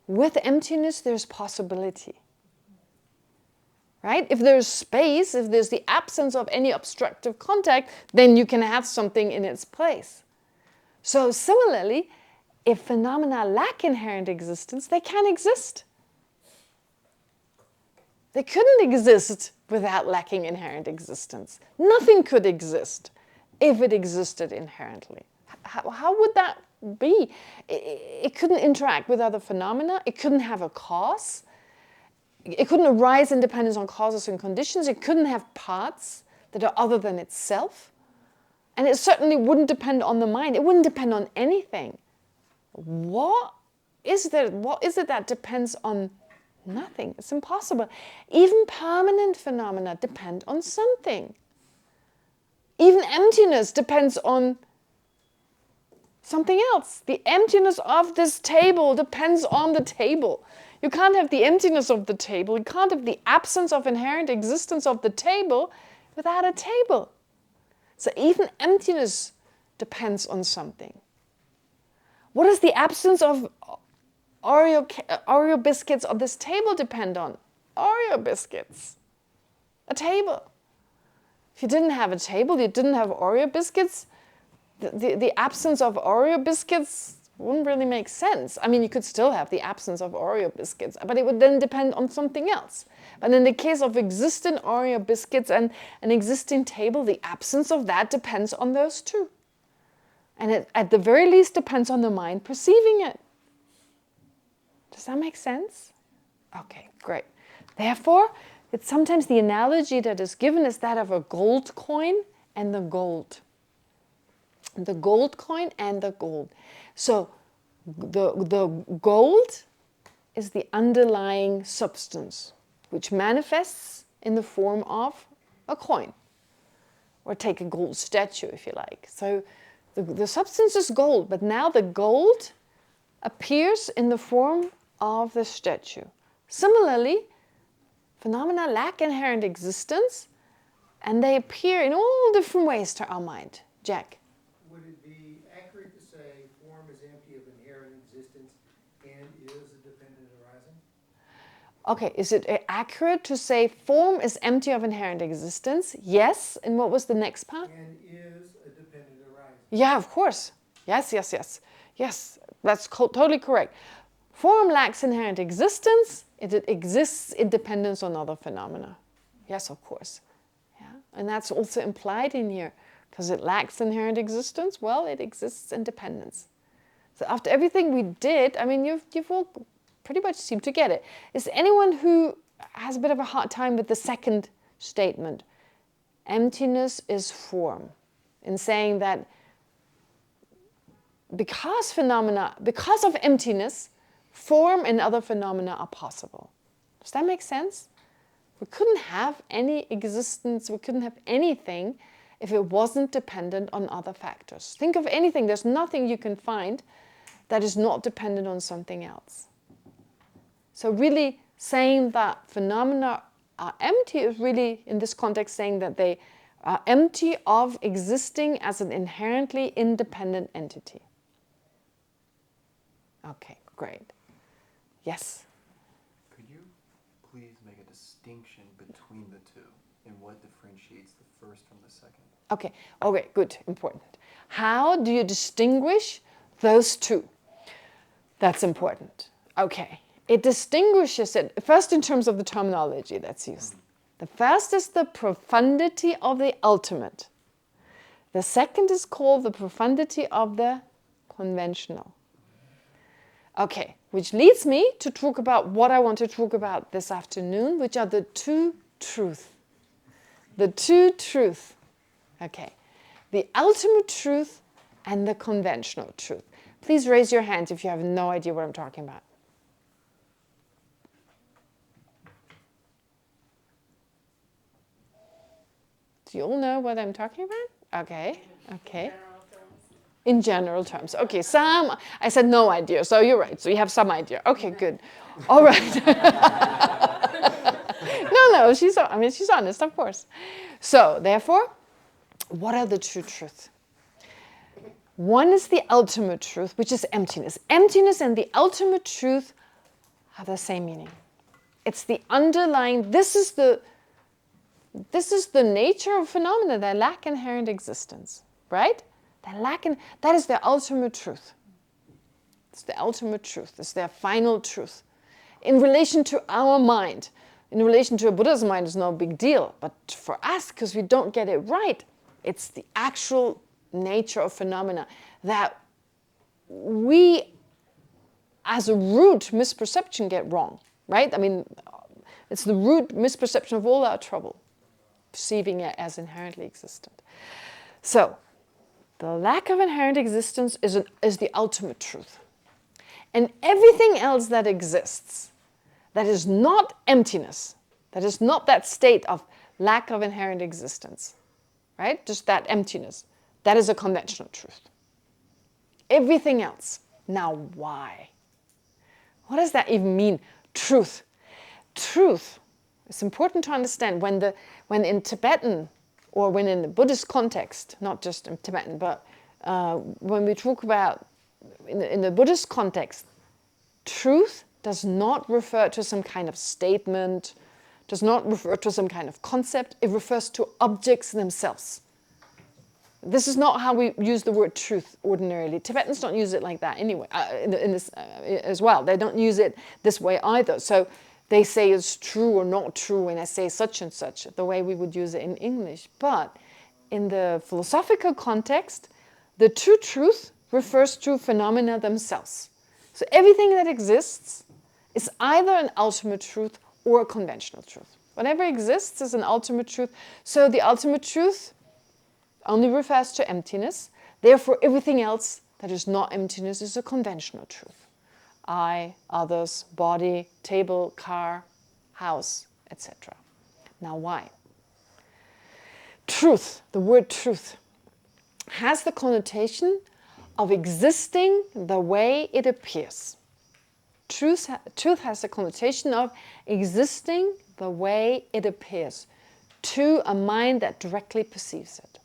with emptiness, there's possibility. Right? If there's space, if there's the absence of any obstructive contact, then you can have something in its place. So similarly, if phenomena lack inherent existence, they can exist. They couldn't exist without lacking inherent existence. Nothing could exist if it existed inherently. How would that be? It couldn't interact with other phenomena. It couldn't have a cause. It couldn't arise in dependence on causes and conditions. It couldn't have parts that are other than itself. And it certainly wouldn't depend on the mind. It wouldn't depend on anything. What is it that depends on nothing? It's impossible. Even permanent phenomena depend on something. Even emptiness depends on something else. The emptiness of this table depends on the table. You can't have the emptiness of the table. You can't have the absence of inherent existence of the table without a table. So even emptiness depends on something. What does the absence of Oreo biscuits on this table depend on? Oreo biscuits. A table. If you didn't have a table, you didn't have Oreo biscuits, the absence of Oreo biscuits wouldn't really make sense. I mean, you could still have the absence of Oreo biscuits, but it would then depend on something else. But in the case of existent Oreo biscuits and an existing table, the absence of that depends on those two. And it, at the very least, depends on the mind perceiving it. Does that make sense? Okay, great. Therefore, it's sometimes the analogy that is given is that of a gold coin and the gold. The gold coin and the gold. So the gold is the underlying substance, which manifests in the form of a coin. Or take a gold statue, if you like. So the substance is gold, but now the gold appears in the form of the statue. Similarly, phenomena lack inherent existence, and they appear in all different ways to our mind. Jack? Would it be accurate to say form is empty of inherent existence and is a dependent arising? Okay, is it accurate to say form is empty of inherent existence? Yes. And what was the next part? And is a dependent arising. Yeah, of course. Yes. Yes, that's totally correct. Form lacks inherent existence. It exists in dependence on other phenomena. Yes, of course. Yeah, and that's also implied in here. Because it lacks inherent existence, well, it exists in dependence. So after everything we did, I mean, you've all pretty much seemed to get it. Is there anyone who has a bit of a hard time with the second statement? Emptiness is form. In saying that because of emptiness, form and other phenomena are possible. Does that make sense? We couldn't have any existence, we couldn't have anything if it wasn't dependent on other factors. Think of anything. There's nothing you can find that is not dependent on something else. So really saying that phenomena are empty is really, in this context, saying that they are empty of existing as an inherently independent entity. Okay, Great. Yes? Could you please make a distinction between the two and what differentiates the first from the second? Okay, good, important. How do you distinguish those two? That's important. Okay, it distinguishes it, first in terms of the terminology that's used. The first is the profundity of the ultimate. The second is called the profundity of the conventional. Okay, which leads me to talk about what I want to talk about this afternoon, which are the two truths. The two truths. Okay, the ultimate truth and the conventional truth. Please raise your hands if you have no idea what I'm talking about. Do you all know what I'm talking about? Okay. In general terms. Okay, I said no idea, so you're right. So you have some idea. Okay, good. All right. No, she's honest, of course. So, therefore, what are the two truths? One is the ultimate truth, which is emptiness. Emptiness and the ultimate truth have the same meaning. It's the underlying, this is the nature of phenomena. They lack inherent existence, right? That is their ultimate truth. It's the ultimate truth. It's their final truth. In relation to our mind, in relation to a Buddha's mind, it's no big deal. But for us, because we don't get it right, it's the actual nature of phenomena that we, as a root misperception, get wrong, right? I mean, it's the root misperception of all our trouble, perceiving it as inherently existent. So, the lack of inherent existence is the ultimate truth. And everything else that exists, that is not emptiness, that is not that state of lack of inherent existence, right? Just that emptiness, that is a conventional truth. Everything else. Now, why? What does that even mean? Truth. Truth. It's important to understand when in Tibetan, or when in the Buddhist context, not just in Tibetan, but when we talk about, in the Buddhist context, truth does not refer to some kind of statement, does not refer to some kind of concept, it refers to objects themselves. This is not how we use the word truth ordinarily. Tibetans don't use it like that anyway, in this as well. They don't use it this way either. So they say it's true or not true when I say such and such, the way we would use it in English. But in the philosophical context, the true truth refers to phenomena themselves. So everything that exists is either an ultimate truth or a conventional truth. Whatever exists is an ultimate truth. So the ultimate truth only refers to emptiness. Therefore, everything else that is not emptiness is a conventional truth. I, others, body, table, car, house, etc. Now why? Truth, the word truth, has the connotation of existing the way it appears. Truth has the connotation of existing the way it appears to a mind that directly perceives it.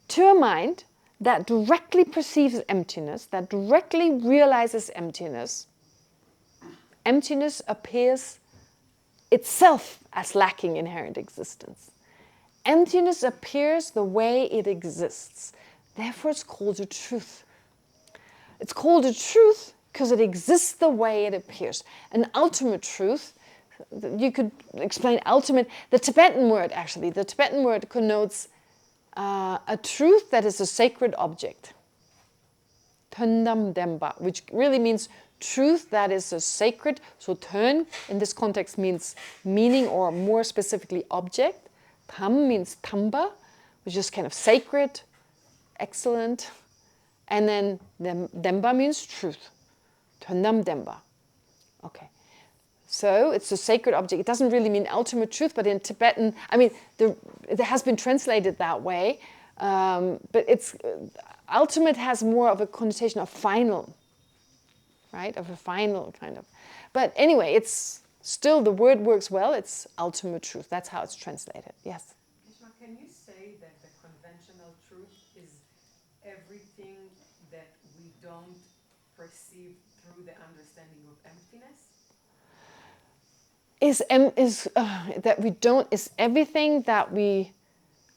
To a mind that directly perceives emptiness, that directly realizes emptiness, emptiness appears itself as lacking inherent existence. Emptiness appears the way it exists. Therefore, it's called a truth. It's called a truth because it exists the way it appears. An ultimate truth, you could explain ultimate, the Tibetan word connotes a truth that is a sacred object. Tundam Demba, which really means truth that is a sacred, so turn in this context means meaning or more specifically object. Tam means tamba, which is kind of sacred, excellent. And then Demba means truth. Tundam Demba. Okay. So it's a sacred object. It doesn't really mean ultimate truth, but in Tibetan, I mean, it has been translated that way. But it's ultimate has more of a connotation of final, right? Of a final kind of. But anyway, it's still, the word works well. It's ultimate truth. That's how it's translated. Yes? Can you say that the conventional truth is everything that we don't perceive through the understanding of emptiness? That we don't, is everything that we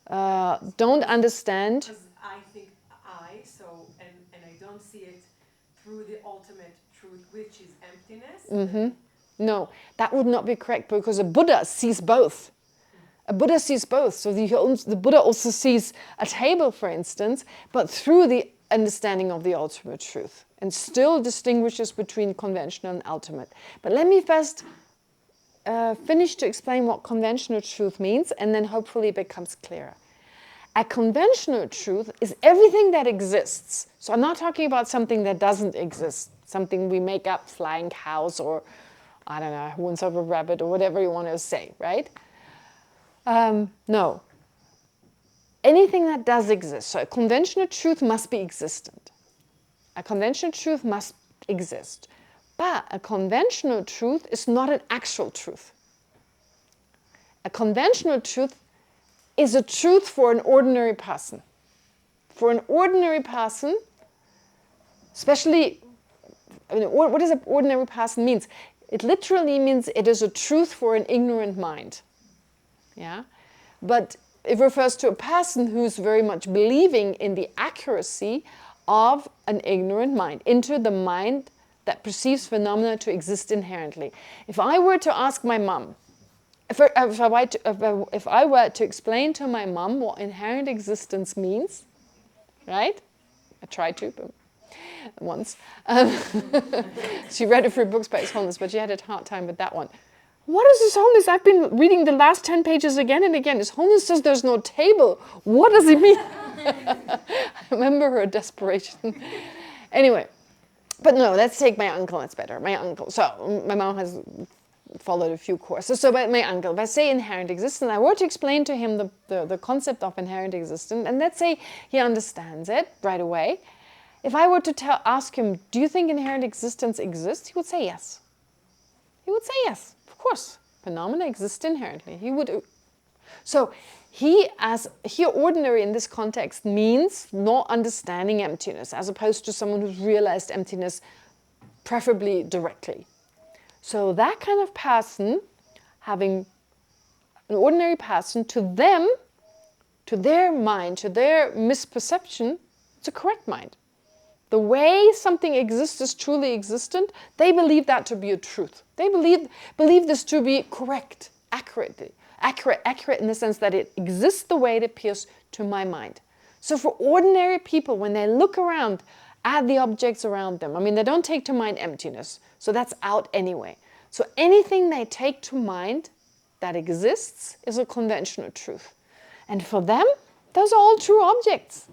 don't understand. Because I think and I don't see it through the ultimate truth, which is emptiness. No, that would not be correct, because a Buddha sees both. A Buddha sees both. So the Buddha also sees a table, for instance, but through the understanding of the ultimate truth, and still distinguishes between conventional and ultimate. But let me first finish to explain what conventional truth means, and then hopefully it becomes clearer. A conventional truth is everything that exists. So I'm not talking about something that doesn't exist, something we make up, flying cows, or I don't know, horns of a rabbit, or whatever you want to say, right? No. Anything that does exist. So a conventional truth must be existent. A conventional truth must exist. But a conventional truth is not an actual truth. A conventional truth is a truth for an ordinary person. For an ordinary person, especially, what does an ordinary person means? It literally means it is a truth for an ignorant mind. Yeah? But it refers to a person who's very much believing in the accuracy of an ignorant mind, into the mind that perceives phenomena to exist inherently. If I were to ask my mom, if I were to explain to my mom what inherent existence means, right? I tried to, but once. She read a few books by His Holiness, but she had a hard time with that one. What is His Holiness? I've been reading the last 10 pages again and again. His Holiness says there's no table. What does he mean? I remember her desperation. Anyway, but no, let's take my uncle. It's better. My uncle. So my mom has followed a few courses. So my uncle, if I say inherent existence, I were to explain to him the concept of inherent existence, and let's say he understands it right away. If I were to ask him, do you think inherent existence exists? He would say yes. He would say yes, of course. Phenomena exist inherently. He would. So he ordinary in this context means not understanding emptiness, as opposed to someone who's realized emptiness preferably directly. So that kind of person, having an ordinary person, to them, to their mind, to their misperception, it's a correct mind. The way something exists is truly existent, they believe that to be a truth. They believe this to be correct, accurate in the sense that it exists the way it appears to my mind. So for ordinary people, when they look around at the objects around them, they don't take to mind emptiness, so that's out anyway. So anything they take to mind that exists is a conventional truth. And for them, those are all true objects.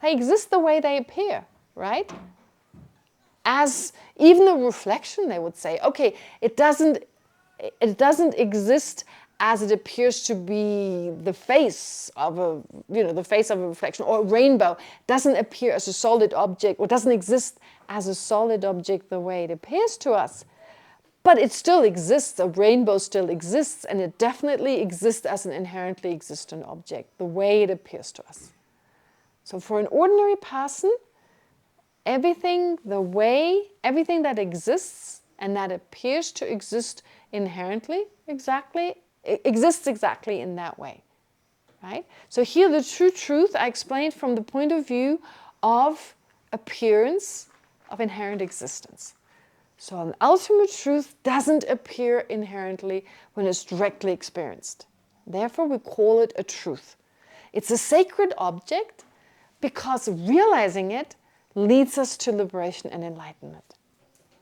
They exist the way they appear, right? As even a reflection, they would say, okay, it doesn't exist as it appears to be the face of a reflection, or a rainbow doesn't appear as a solid object, or doesn't exist as a solid object the way it appears to us. But it still exists, a rainbow still exists, and it definitely exists as an inherently existent object, the way it appears to us. So for an ordinary person, everything that exists and that appears to exist inherently, exists exactly in that way, right? So here the true truth I explained from the point of view of appearance of inherent existence. So an ultimate truth doesn't appear inherently when it's directly experienced. Therefore we call it a truth. It's a sacred object because realizing it leads us to liberation and enlightenment.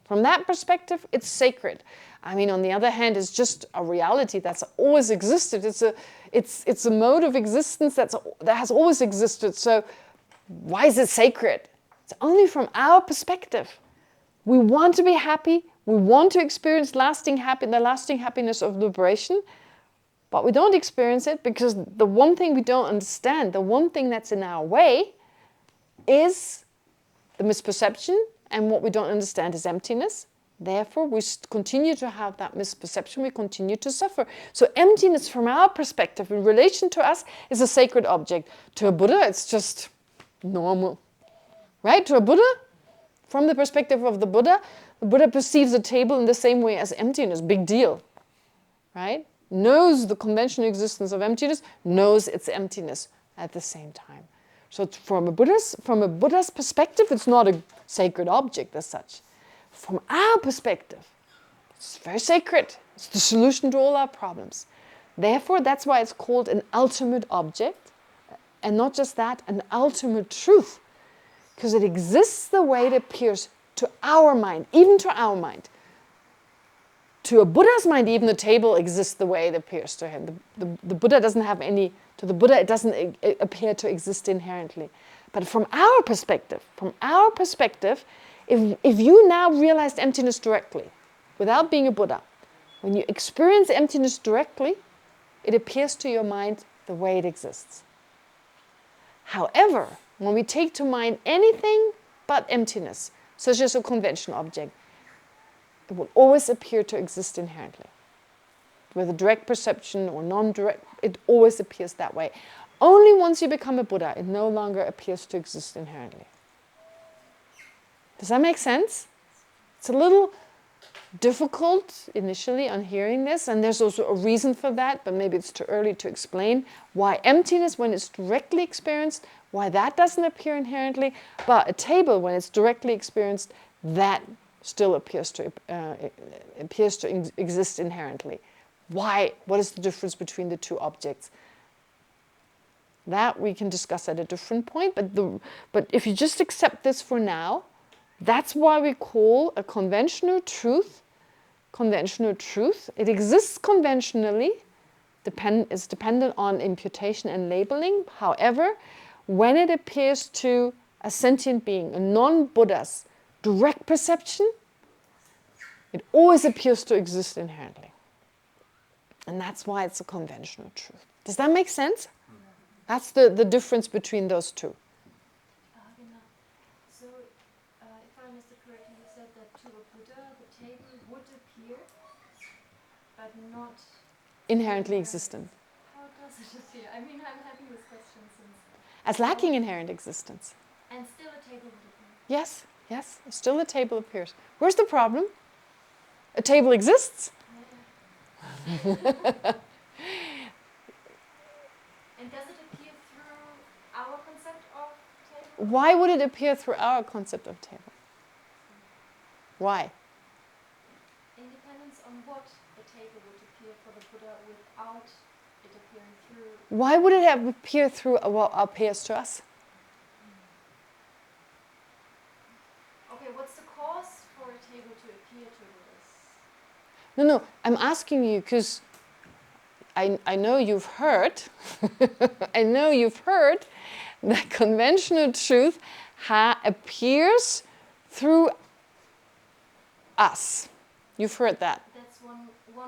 From that perspective, it's sacred. On the other hand, it's just a reality that's always existed. It's a mode of existence that has always existed. So why is it sacred? It's only from our perspective. We want to be happy. We want to experience the lasting happiness of liberation. But we don't experience it because the one thing we don't understand, the one thing that's in our way, is the misperception, and what we don't understand is emptiness. Therefore, we continue to have that misperception, we continue to suffer. So emptiness from our perspective in relation to us is a sacred object. To a Buddha, it's just normal. Right? To a Buddha, From the perspective of the Buddha perceives a table in the same way as emptiness. Big deal, right? Knows the conventional existence of emptiness, knows its emptiness at the same time. So from a Buddha's perspective, it's not a sacred object as such. From our perspective, it's very sacred. It's the solution to all our problems. Therefore, that's why it's called an ultimate object. And not just that, an ultimate truth. Because it exists the way it appears to our mind, even to our mind. To a Buddha's mind, even the table exists the way it appears to him. The Buddha doesn't have any, to the Buddha it doesn't appear to exist inherently. But from our perspective, if you now realized emptiness directly, without being a Buddha, when you experience emptiness directly, it appears to your mind the way it exists. However, when we take to mind anything but emptiness, such as a conventional object, it will always appear to exist inherently. Whether direct perception or non-direct, it always appears that way. Only once you become a Buddha, it no longer appears to exist inherently. Does that make sense? It's a little difficult initially on hearing this, and there's also a reason for that, but maybe it's too early to explain why emptiness, when it's directly experienced, why that doesn't appear inherently, but a table, when it's directly experienced, that still appears to exist inherently. Why? What is the difference between the two objects? That we can discuss at a different point, but if you just accept this for now, that's why we call a conventional truth. It exists conventionally, it's dependent on imputation and labeling. However, when it appears to a sentient being, a non-Buddha's direct perception, it always appears to exist inherently. And that's why it's a conventional truth. Does that make sense? That's the difference between those two. So, if I understood correctly, you said that to a Buddha, the table would appear, but not Inherently existent. How does it appear? I mean, I'm having this question since... As lacking inherent existence. And still a table would appear? Yes, still a table appears. Where's the problem? A table exists. Yeah. And does it appear through our concept of table? Why would it appear through our concept of table? Why? Independence on what the table would appear for the Buddha without it appearing through... Why would it have appeared through what appears to us? Okay, what's the cause for a table to appear to Buddhas? No, I'm asking you because I know you've heard, that conventional truth appears through us. You've heard that. That's one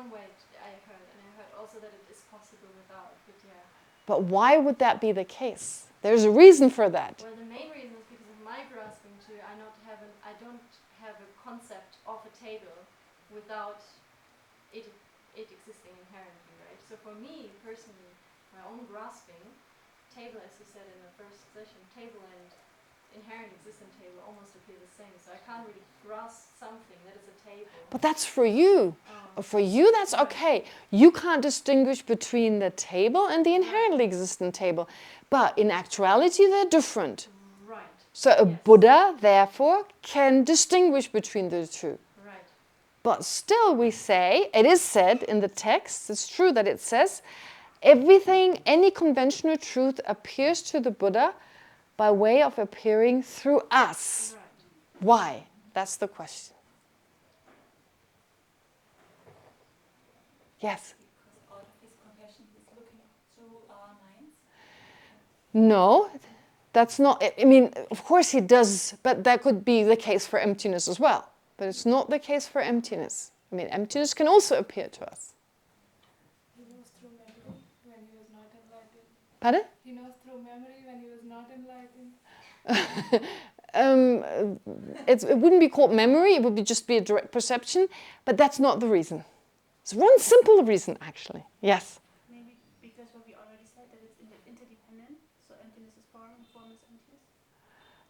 way I heard, and I heard also that it is possible without, but yeah. But why would that be the case? There's a reason for that. Well, the main reason is because of my grasping too. I don't have a concept of a table without it existing inherently, right? So for me personally, my own grasping, table, as you said in the first session, table and inherent existent table almost appear the same. So I can't really grasp something that is a table. But that's for you. For you, that's okay. You can't distinguish between the table and the inherently existent table. But in actuality, they're different. Right. So a Buddha, therefore, can distinguish between the two. Right. But still, we say, it is said in the text, it's true that it says, everything, any conventional truth appears to the Buddha by way of appearing through us. Right. Why? That's the question. Yes? Because out of his compassion he's looking through our minds? No, that's not, I mean, of course he does, but that could be the case for emptiness as well. But it's not the case for emptiness. I mean, emptiness can also appear to us. He knows through memory when he was not enlightened. Pardon? He knows through memory when he was not enlightened. It wouldn't be called memory, it would just be a direct perception, but that's not the reason. It's one simple reason, actually. Yes? Maybe because what we already said, that it's interdependent, so emptiness is form and form is emptiness?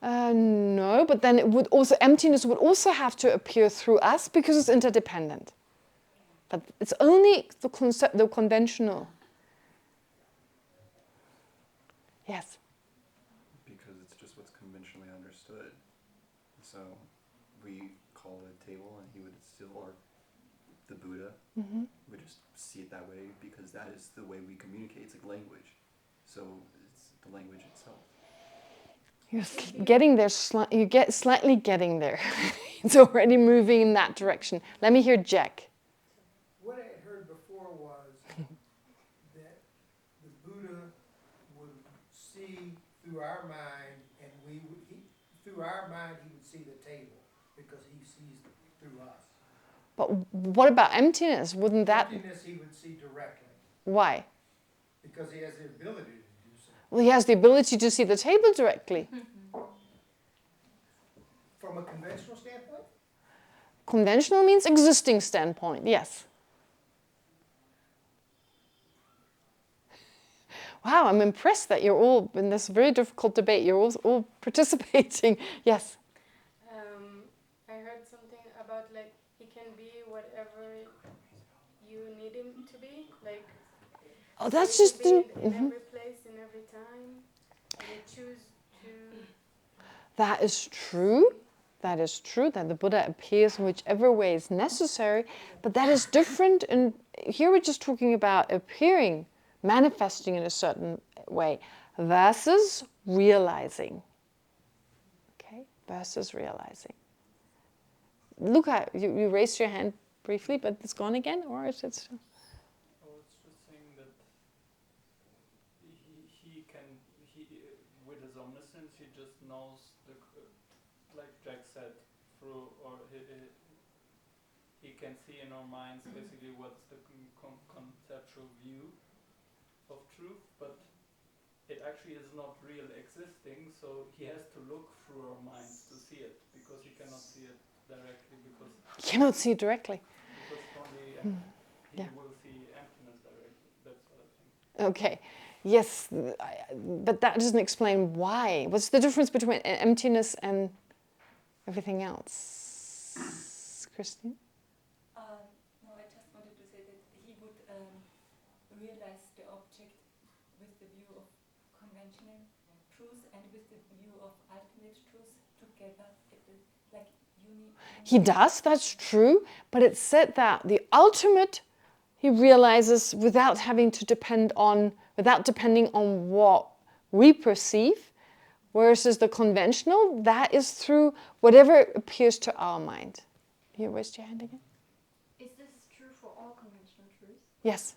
No, but then it would also, emptiness would also have to appear through us because it's interdependent. But it's only the concept, the conventional. Yes. Because it's just what's conventionally understood. So we call it a table, and he would still, or the Buddha would just see it that way because that is the way we communicate. It's like language. So it's the language itself. You're getting there, you get slightly getting there. It's already moving in that direction. Let me hear Jack. What I had heard before was that the Buddha would see through our mind, and through our mind he would see the table because he sees through us. But what about emptiness? Wouldn't that... Emptiness he would see directly. Why? Because he has the ability to do so. Well, he has the ability to see the table directly. From a conventional standpoint? Conventional means existing standpoint, yes. Wow, I'm impressed that you're all, in this very difficult debate, you're all participating. Yes? I heard something about like he can be whatever you need him to be. Like, Oh, that's he just... can be in every place, in every time. And you choose to... That is true. That is true, that the Buddha appears in whichever way is necessary, but that is different. And here we're just talking about appearing, manifesting in a certain way, versus realizing. Okay, versus realizing. Luca, you raised your hand briefly, but it's gone again, or is it still? I was just saying that he with his omniscience, he just knows like Jack said, through, or he can see in our minds basically what's the conceptual view of truth, but it actually is not real existing, so he has to look through our minds to see it, because he cannot see it directly, because... You cannot see it directly. Because only he will see emptiness directly, that's what I think. Okay. Yes, but that doesn't explain why. What's the difference between emptiness and everything else? Christine? No, I just wanted to say that he would realize the object with the view of conventional truth and with the view of ultimate truth together, like He does, that's true, but it's said that the ultimate he realizes without having to depending on what we perceive, whereas the conventional, that is through whatever appears to our mind. You raised your hand again? Is this true for all conventional truths? Yes.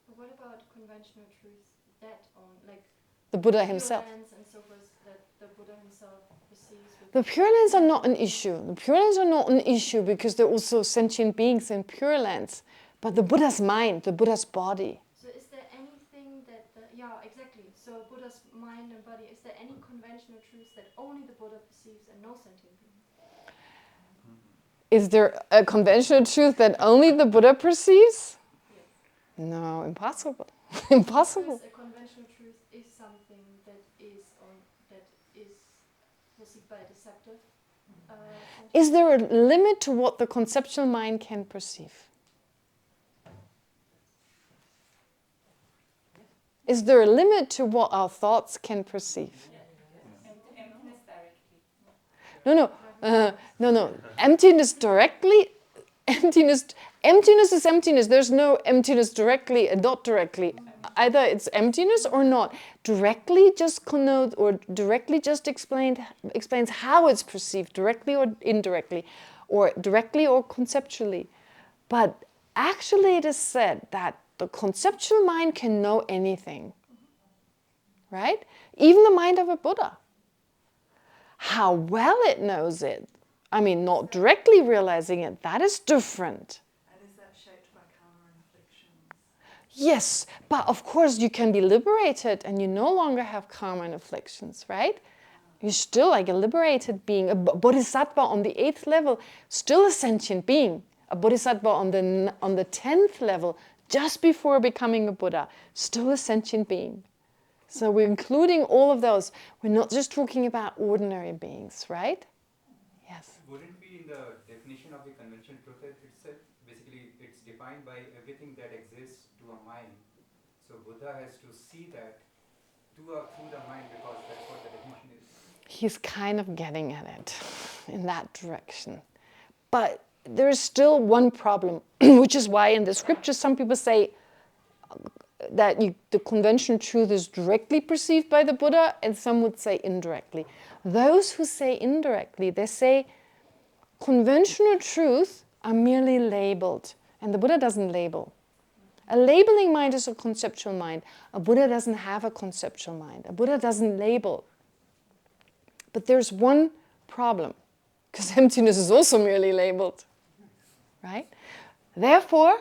But what about conventional truths that like the Buddha himself? Pure Lands and so forth that the Buddha himself perceives. The Pure Lands are not an issue. The Pure Lands are not an issue because they're also sentient beings in Pure Lands. But the Buddha's mind, the Buddha's body. So is there anything that, exactly. So Buddha's mind and body, is there any conventional truths that only the Buddha perceives and no sentient being? Is there a conventional truth that only the Buddha perceives? Yes. No, impossible. Impossible. Because a conventional truth is something that is perceived by a deceptive. Is there a limit to what the conceptual mind can perceive? Is there a limit to what our thoughts can perceive? emptiness directly. No. Emptiness directly. Emptiness is emptiness. There's no emptiness directly and not directly. Either it's emptiness or not. Directly just connotes or directly just explains how it's perceived, directly or indirectly, or directly or conceptually. But actually it is said that the conceptual mind can know anything, right? Even the mind of a Buddha. How well it knows it, I mean, not directly realizing it, that is different. And is that shaped by karma and afflictions? Yes, but of course you can be liberated and you no longer have karma and afflictions, right? You're still like a liberated being, a bodhisattva on the 8th level, still a sentient being. A bodhisattva on the 10th level, just before becoming a Buddha, still a sentient being. So we're including all of those. We're not just talking about ordinary beings, right? Yes. Wouldn't be in the definition of the conventional truth itself? Basically, it's defined by everything that exists to a mind. So Buddha has to see that through the mind, because that's what the definition is. He's kind of getting at it in that direction. But there's still one problem, which is why in the scriptures some people say that the conventional truth is directly perceived by the Buddha, and some would say indirectly. Those who say indirectly, they say conventional truth are merely labeled, and the Buddha doesn't label. A labeling mind is a conceptual mind. A Buddha doesn't have a conceptual mind. A Buddha doesn't label. But there's one problem, because emptiness is also merely labeled, right? Therefore,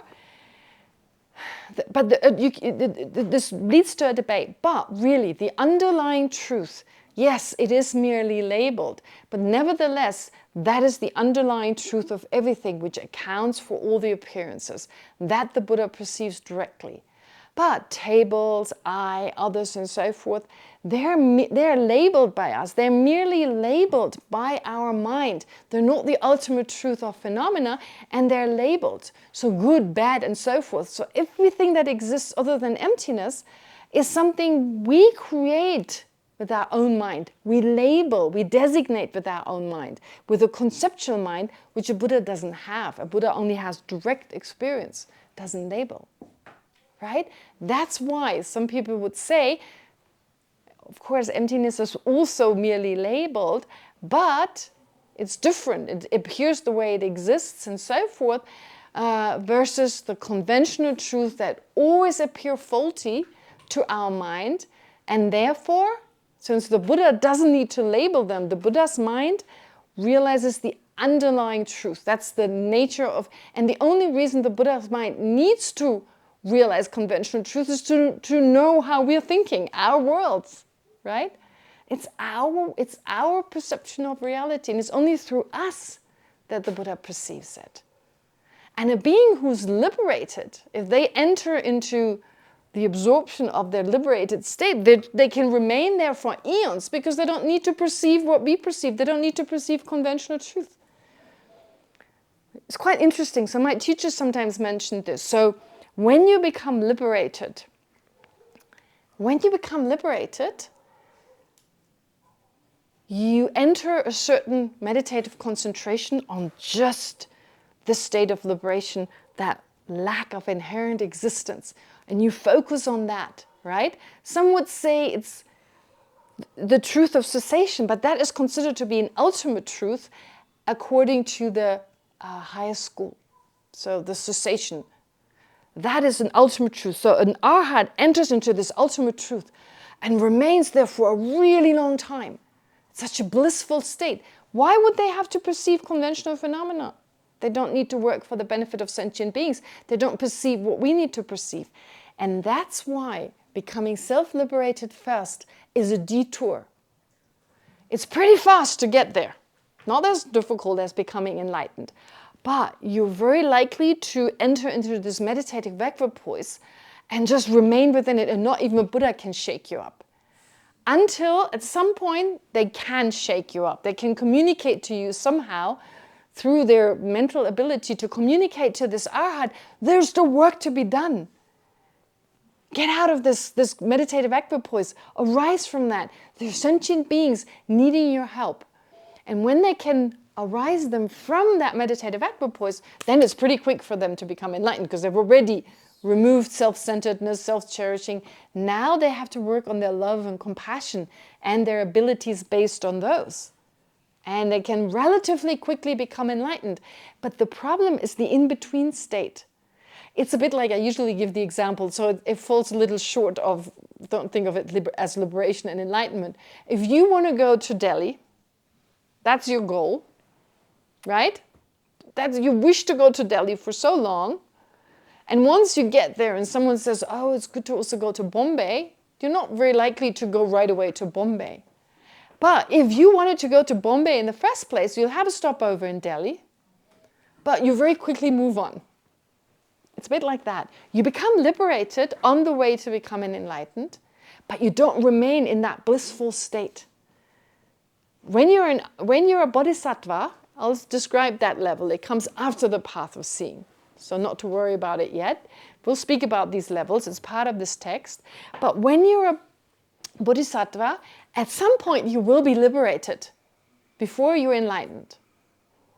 this leads to a debate. But really, the underlying truth, yes, it is merely labeled, but nevertheless, that is the underlying truth of everything, which accounts for all the appearances that the Buddha perceives directly. But tables, I, others, and so forth, they're labeled by us. They're merely labeled by our mind. They're not the ultimate truth of phenomena, and they're labeled. So good, bad, and so forth. So everything that exists other than emptiness is something we create with our own mind. We label, we designate with our own mind, with a conceptual mind, which a Buddha doesn't have. A Buddha only has direct experience, doesn't label. Right? That's why some people would say, of course, emptiness is also merely labeled, but it's different. It appears the way it exists and so forth, versus the conventional truth that always appear faulty to our mind. And therefore, since the Buddha doesn't need to label them, the Buddha's mind realizes the underlying truth. That's the nature of, and the only reason the Buddha's mind needs to realize conventional truth is to know how we're thinking, our worlds, right? It's our perception of reality, and it's only through us that the Buddha perceives it. And a being who's liberated, if they enter into the absorption of their liberated state, they can remain there for eons, because they don't need to perceive what we perceive. They don't need to perceive conventional truth. It's quite interesting. So my teachers sometimes mentioned this. So when you become liberated, you enter a certain meditative concentration on just the state of liberation, that lack of inherent existence. And you focus on that, right? Some would say it's the truth of cessation, but that is considered to be an ultimate truth according to the highest school. So the cessation. That is an ultimate truth. So an arhat enters into this ultimate truth and remains there for a really long time. It's such a blissful state. Why would they have to perceive conventional phenomena? They don't need to work for the benefit of sentient beings. They don't perceive what we need to perceive. And that's why becoming self-liberated first is a detour. It's pretty fast to get there. Not as difficult as becoming enlightened. But you're very likely to enter into this meditative equipoise and just remain within it, and not even a Buddha can shake you up. Until at some point they can shake you up. They can communicate to you somehow through their mental ability to communicate to this arhat, there's the work to be done. Get out of this meditative equipoise. Arise from that. There's sentient beings needing your help. And when they can arise them from that meditative equipoise, then it's pretty quick for them to become enlightened, because they've already removed self-centeredness, self-cherishing. Now they have to work on their love and compassion and their abilities based on those. And they can relatively quickly become enlightened. But the problem is the in-between state. It's a bit like, I usually give the example, so it falls a little short of, don't think of it as liberation and enlightenment. If you want to go to Delhi, that's your goal, right? You wish to go to Delhi for so long, and once you get there and someone says, oh, it's good to also go to Bombay, you're not very likely to go right away to Bombay. But if you wanted to go to Bombay in the first place, you'll have a stopover in Delhi, but you very quickly move on. It's a bit like that. You become liberated on the way to becoming enlightened, but you don't remain in that blissful state. When you're a bodhisattva, I'll describe that level. It comes after the path of seeing. So not to worry about it yet. We'll speak about these levels. It's part of this text. But when you're a bodhisattva, at some point you will be liberated before you're enlightened.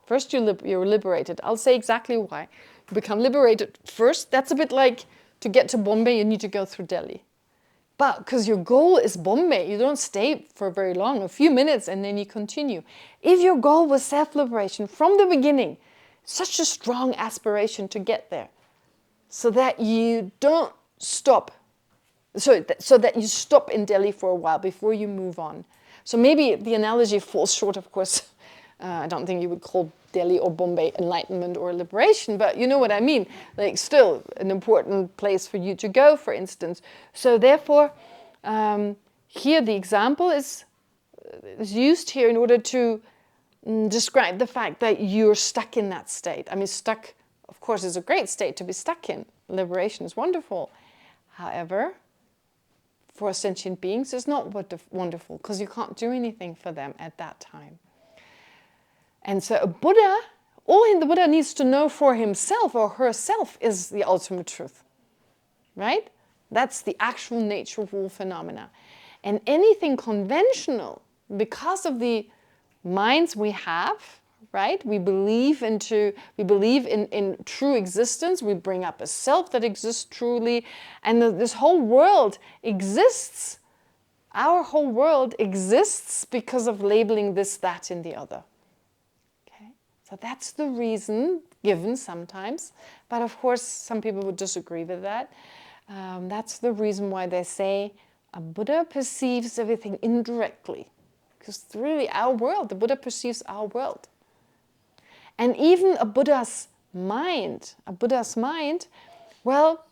First you're liberated. I'll say exactly why. You become liberated first. That's a bit like to get to Bombay, you need to go through Delhi. But because your goal is Bombay, you don't stay for very long, a few minutes, and then you continue. If your goal was self-liberation from the beginning, such a strong aspiration to get there, so that you don't stop, so that you stop in Delhi for a while before you move on. So maybe the analogy falls short, of course. I don't think you would call Delhi or Bombay enlightenment or liberation, but you know what I mean. Like still an important place for you to go, for instance. So therefore, here the example is used here in order to describe the fact that you're stuck in that state. I mean, stuck, of course, is a great state to be stuck in. Liberation is wonderful. However, for sentient beings, it's not wonderful because you can't do anything for them at that time. And so a Buddha, all the Buddha needs to know for himself or herself is the ultimate truth, right? That's the actual nature of all phenomena. And anything conventional, because of the minds we have, right? We believe in true existence. We bring up a self that exists truly. And this whole world exists. Our whole world exists because of labeling this, that, and the other. So that's the reason given sometimes, but of course some people would disagree with that. That's the reason why they say a Buddha perceives everything indirectly, because really our world, the Buddha perceives our world. And even a Buddha's mind, well,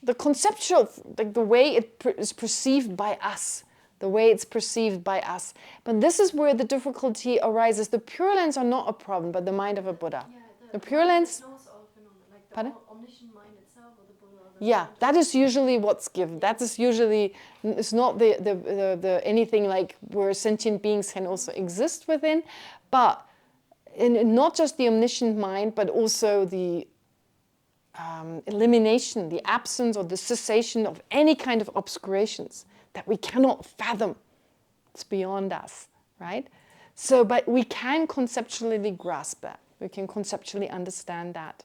the conceptual, like the way it is perceived by us, the way it's perceived by us. But this is where the difficulty arises. The Pure Lands are not a problem, but the mind of a Buddha. Yeah, the Pure Lands... Like the omniscient mind itself or the Buddha? Or the yeah, that is usually what's given. That is usually, it's not the anything like where sentient beings can also exist within, but in not just the omniscient mind, but also the elimination, the absence or the cessation of any kind of obscurations that we cannot fathom. It's beyond us, right? So, but we can conceptually grasp that. We can conceptually understand that.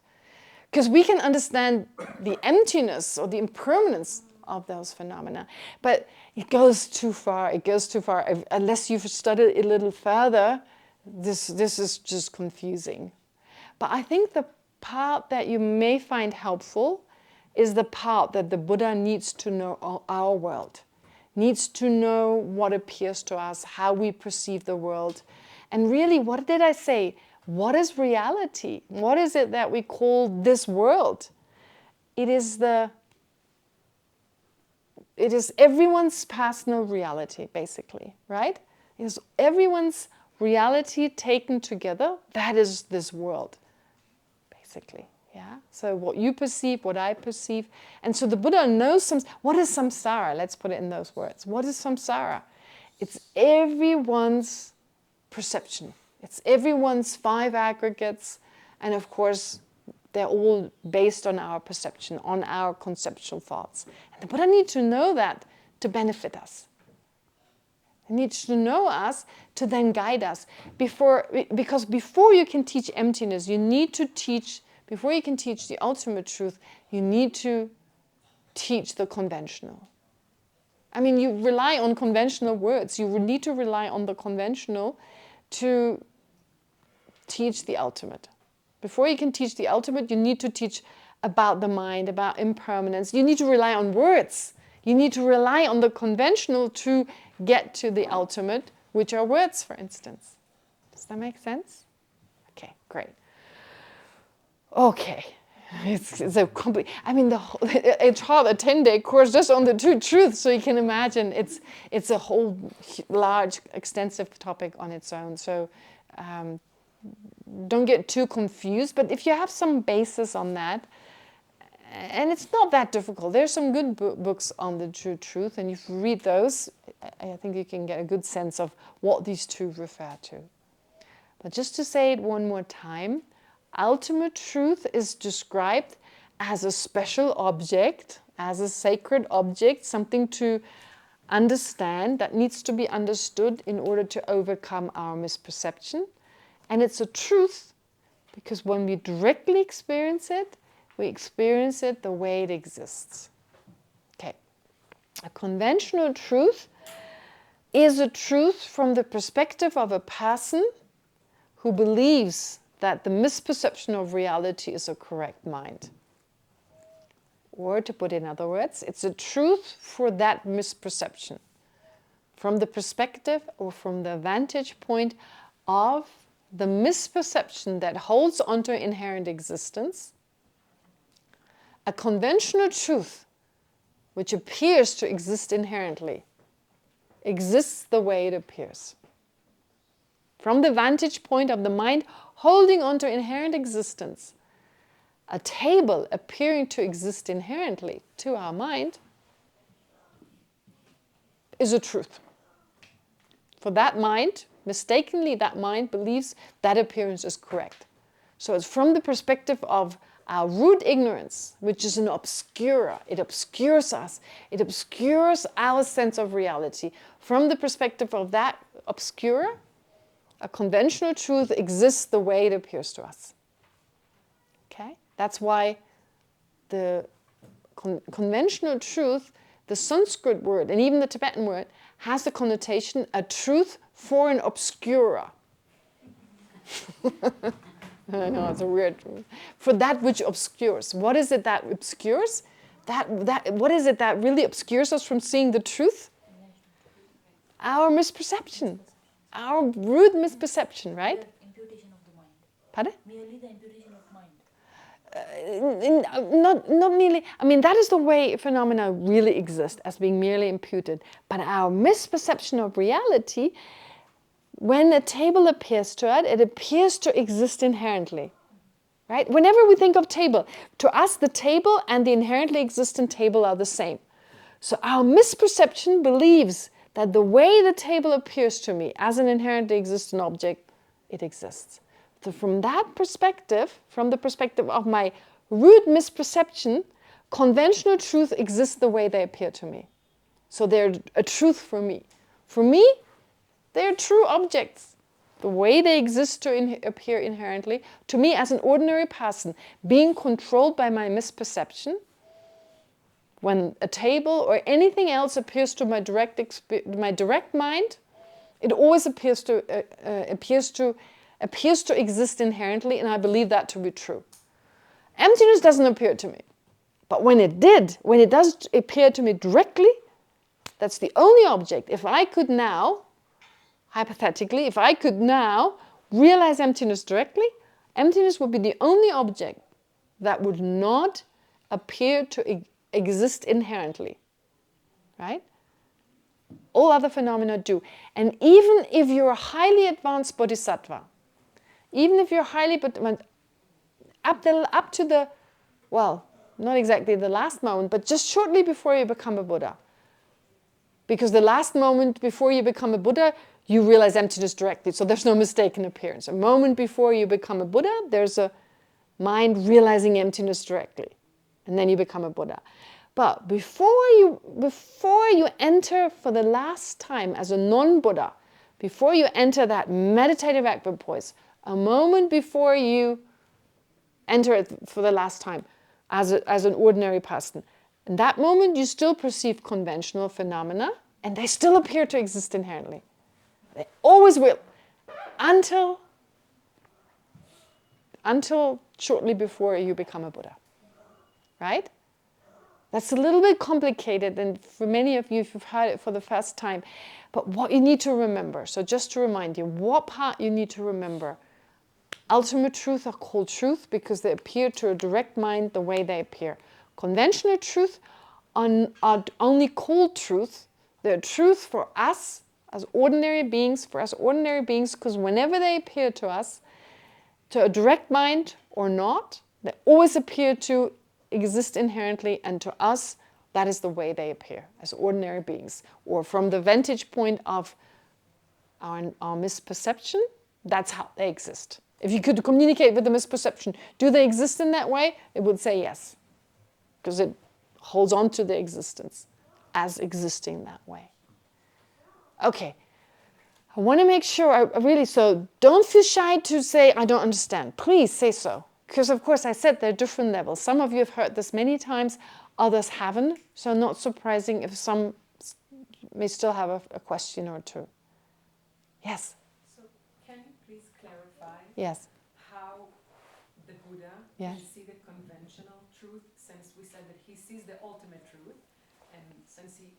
Because we can understand the emptiness or the impermanence of those phenomena. But it goes too far. It goes too far. Unless you've studied it a little further, this is just confusing. But I think the part that you may find helpful is the part that the Buddha needs to know our world. Needs to know what appears to us, how we perceive the world. And really, what did I say? What is reality? What is it that we call this world? It is everyone's personal reality, basically, right? It is everyone's reality taken together. That is this world, basically. Yeah. So what you perceive, what I perceive. And so the Buddha knows what is samsara? Let's put it in those words. What is samsara? It's everyone's perception. It's everyone's 5 aggregates. And of course, they're all based on our perception, on our conceptual thoughts. And the Buddha needs to know that to benefit us. He needs to know us to then guide us. Because before you can teach emptiness, you need to teach. Before you can teach the ultimate truth, you need to teach the conventional. I mean, you rely on conventional words. You need to rely on the conventional to teach the ultimate. Before you can teach the ultimate, you need to teach about the mind, about impermanence. You need to rely on words. You need to rely on the conventional to get to the ultimate, which are words, for instance. Does that make sense? Okay, great. Okay, it's a complete. I mean, it's hard, a 10-day course just on the 2 truths. So you can imagine it's a whole large, extensive topic on its own. So don't get too confused. But if you have some basis on that, And it's not that difficult. There's some good books on the true truth, and if you read those, I think you can get a good sense of what these two refer to. But just to say it one more time, ultimate truth is described as a special object, as a sacred object, something to understand that needs to be understood in order to overcome our misperception. And it's a truth because when we directly experience it, we experience it the way it exists. Okay. A conventional truth is a truth from the perspective of a person who believes that the misperception of reality is a correct mind. Or to put it in other words, it's a truth for that misperception. From the perspective or from the vantage point of the misperception that holds onto inherent existence, a conventional truth which appears to exist inherently exists the way it appears. From the vantage point of the mind holding onto inherent existence, a table appearing to exist inherently to our mind is a truth. For that mind, mistakenly that mind believes that appearance is correct. So it's from the perspective of our root ignorance, which is an obscura. It obscures us. It obscures our sense of reality. From the perspective of that obscura, a conventional truth exists the way it appears to us. Okay? That's why the conventional truth, the Sanskrit word, and even the Tibetan word, has the connotation a truth for an obscura. I know, it's a weird word. For that which obscures. What is it that obscures? What is it that really obscures us from seeing the truth? Our misperception. Our rude misperception, right? The imputation of the mind. Pardon? Merely the imputation of mind. Not merely, I mean, that is the way phenomena really exist, as being merely imputed. But our misperception of reality, when a table appears to it, it appears to exist inherently. Right? Whenever we think of table, to us the table and the inherently existent table are the same. So our misperception believes that the way the table appears to me as an inherently existent object, it exists. So from that perspective, from the perspective of my root misperception, conventional truth exists the way they appear to me. So they're a truth for me. For me, they're true objects. The way they exist to appear inherently, to me as an ordinary person, being controlled by my misperception, when a table or anything else appears to my direct mind, it always appears to exist inherently, and I believe that to be true. Emptiness doesn't appear to me. But when it does appear to me directly, that's the only object. If I could now, hypothetically, if I could now realize emptiness directly, emptiness would be the only object that would not appear to exist inherently. Right? All other phenomena do. And even if you're a highly advanced bodhisattva, even if you're highly, up to the, well, not exactly the last moment, but just shortly before you become a Buddha. Because the last moment before you become a Buddha, you realize emptiness directly, so there's no mistaken appearance. A moment before you become a Buddha, there's a mind realizing emptiness directly, and then you become a Buddha. But before you enter for the last time as a non-Buddha, before you enter that meditative equipoise, a moment before you enter it for the last time as an ordinary person, in that moment you still perceive conventional phenomena, and they still appear to exist inherently. They always will, until shortly before you become a Buddha. Right? That's a little bit complicated, and for many of you, if you've heard it for the first time, but what you need to remember, so just to remind you, what part you need to remember. Ultimate truth are called truth because they appear to a direct mind the way they appear. Conventional truth are only called truth. They're truth for us as ordinary beings, because whenever they appear to us, to a direct mind or not, they always appear to exist inherently, and to us, that is the way they appear as ordinary beings. Or from the vantage point of our misperception, that's how they exist. If you could communicate with the misperception, do they exist in that way? It would say yes, because it holds on to their existence as existing that way. Okay, I want to make sure, I really, so don't feel shy to say, I don't understand. Please say so. Because of course I said there are different levels. Some of you have heard this many times, others haven't. So not surprising if some may still have a question or two. Yes? So can you please clarify Yes. how the Buddha Yes. can see the conventional truth, since we said that he sees the ultimate truth, and since he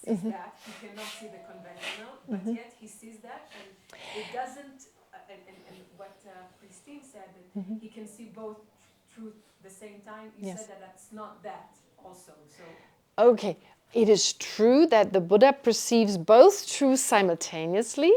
sees that, he cannot see the conventional, but yet he sees that, and it doesn't, and what Christine said, that he can see both truth at the same time. You Yes. said that that's not that also, so. Okay, it is true that the Buddha perceives both truths simultaneously,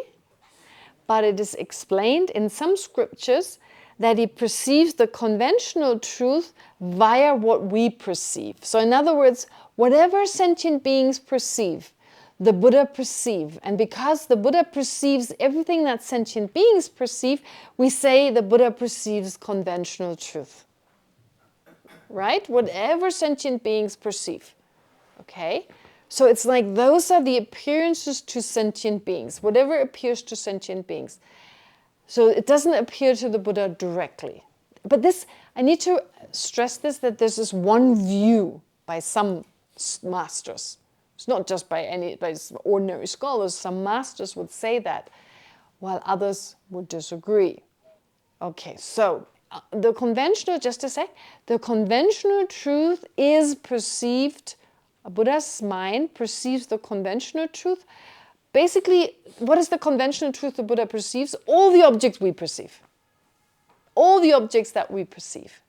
but it is explained in some scriptures that he perceives the conventional truth via what we perceive. So in other words, whatever sentient beings perceive, the Buddha perceives. And because the Buddha perceives everything that sentient beings perceive, we say the Buddha perceives conventional truth. Right? Whatever sentient beings perceive. Okay? So it's like those are the appearances to sentient beings, whatever appears to sentient beings. So it doesn't appear to the Buddha directly. But this, I need to stress this, that there's this one view by some masters. It's not just by ordinary scholars. Some masters would say that, while others would disagree. Okay, so the conventional, just a sec, the conventional truth is perceived. A Buddha's mind perceives the conventional truth. Basically, what is the conventional truth the Buddha perceives? All the objects we perceive. All the objects that we perceive,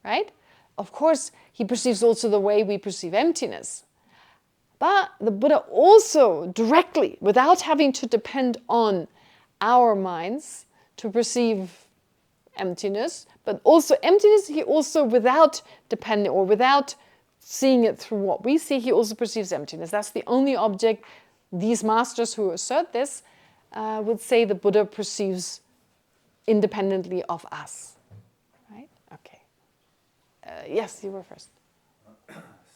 right? Of course, he perceives also the way we perceive emptiness. But the Buddha also directly, without having to depend on our minds to perceive emptiness, but also emptiness, he also without depending or without seeing it through what we see, he also perceives emptiness. That's the only object these masters who assert this would say the Buddha perceives independently of us. Right? Okay. Yes, you were first.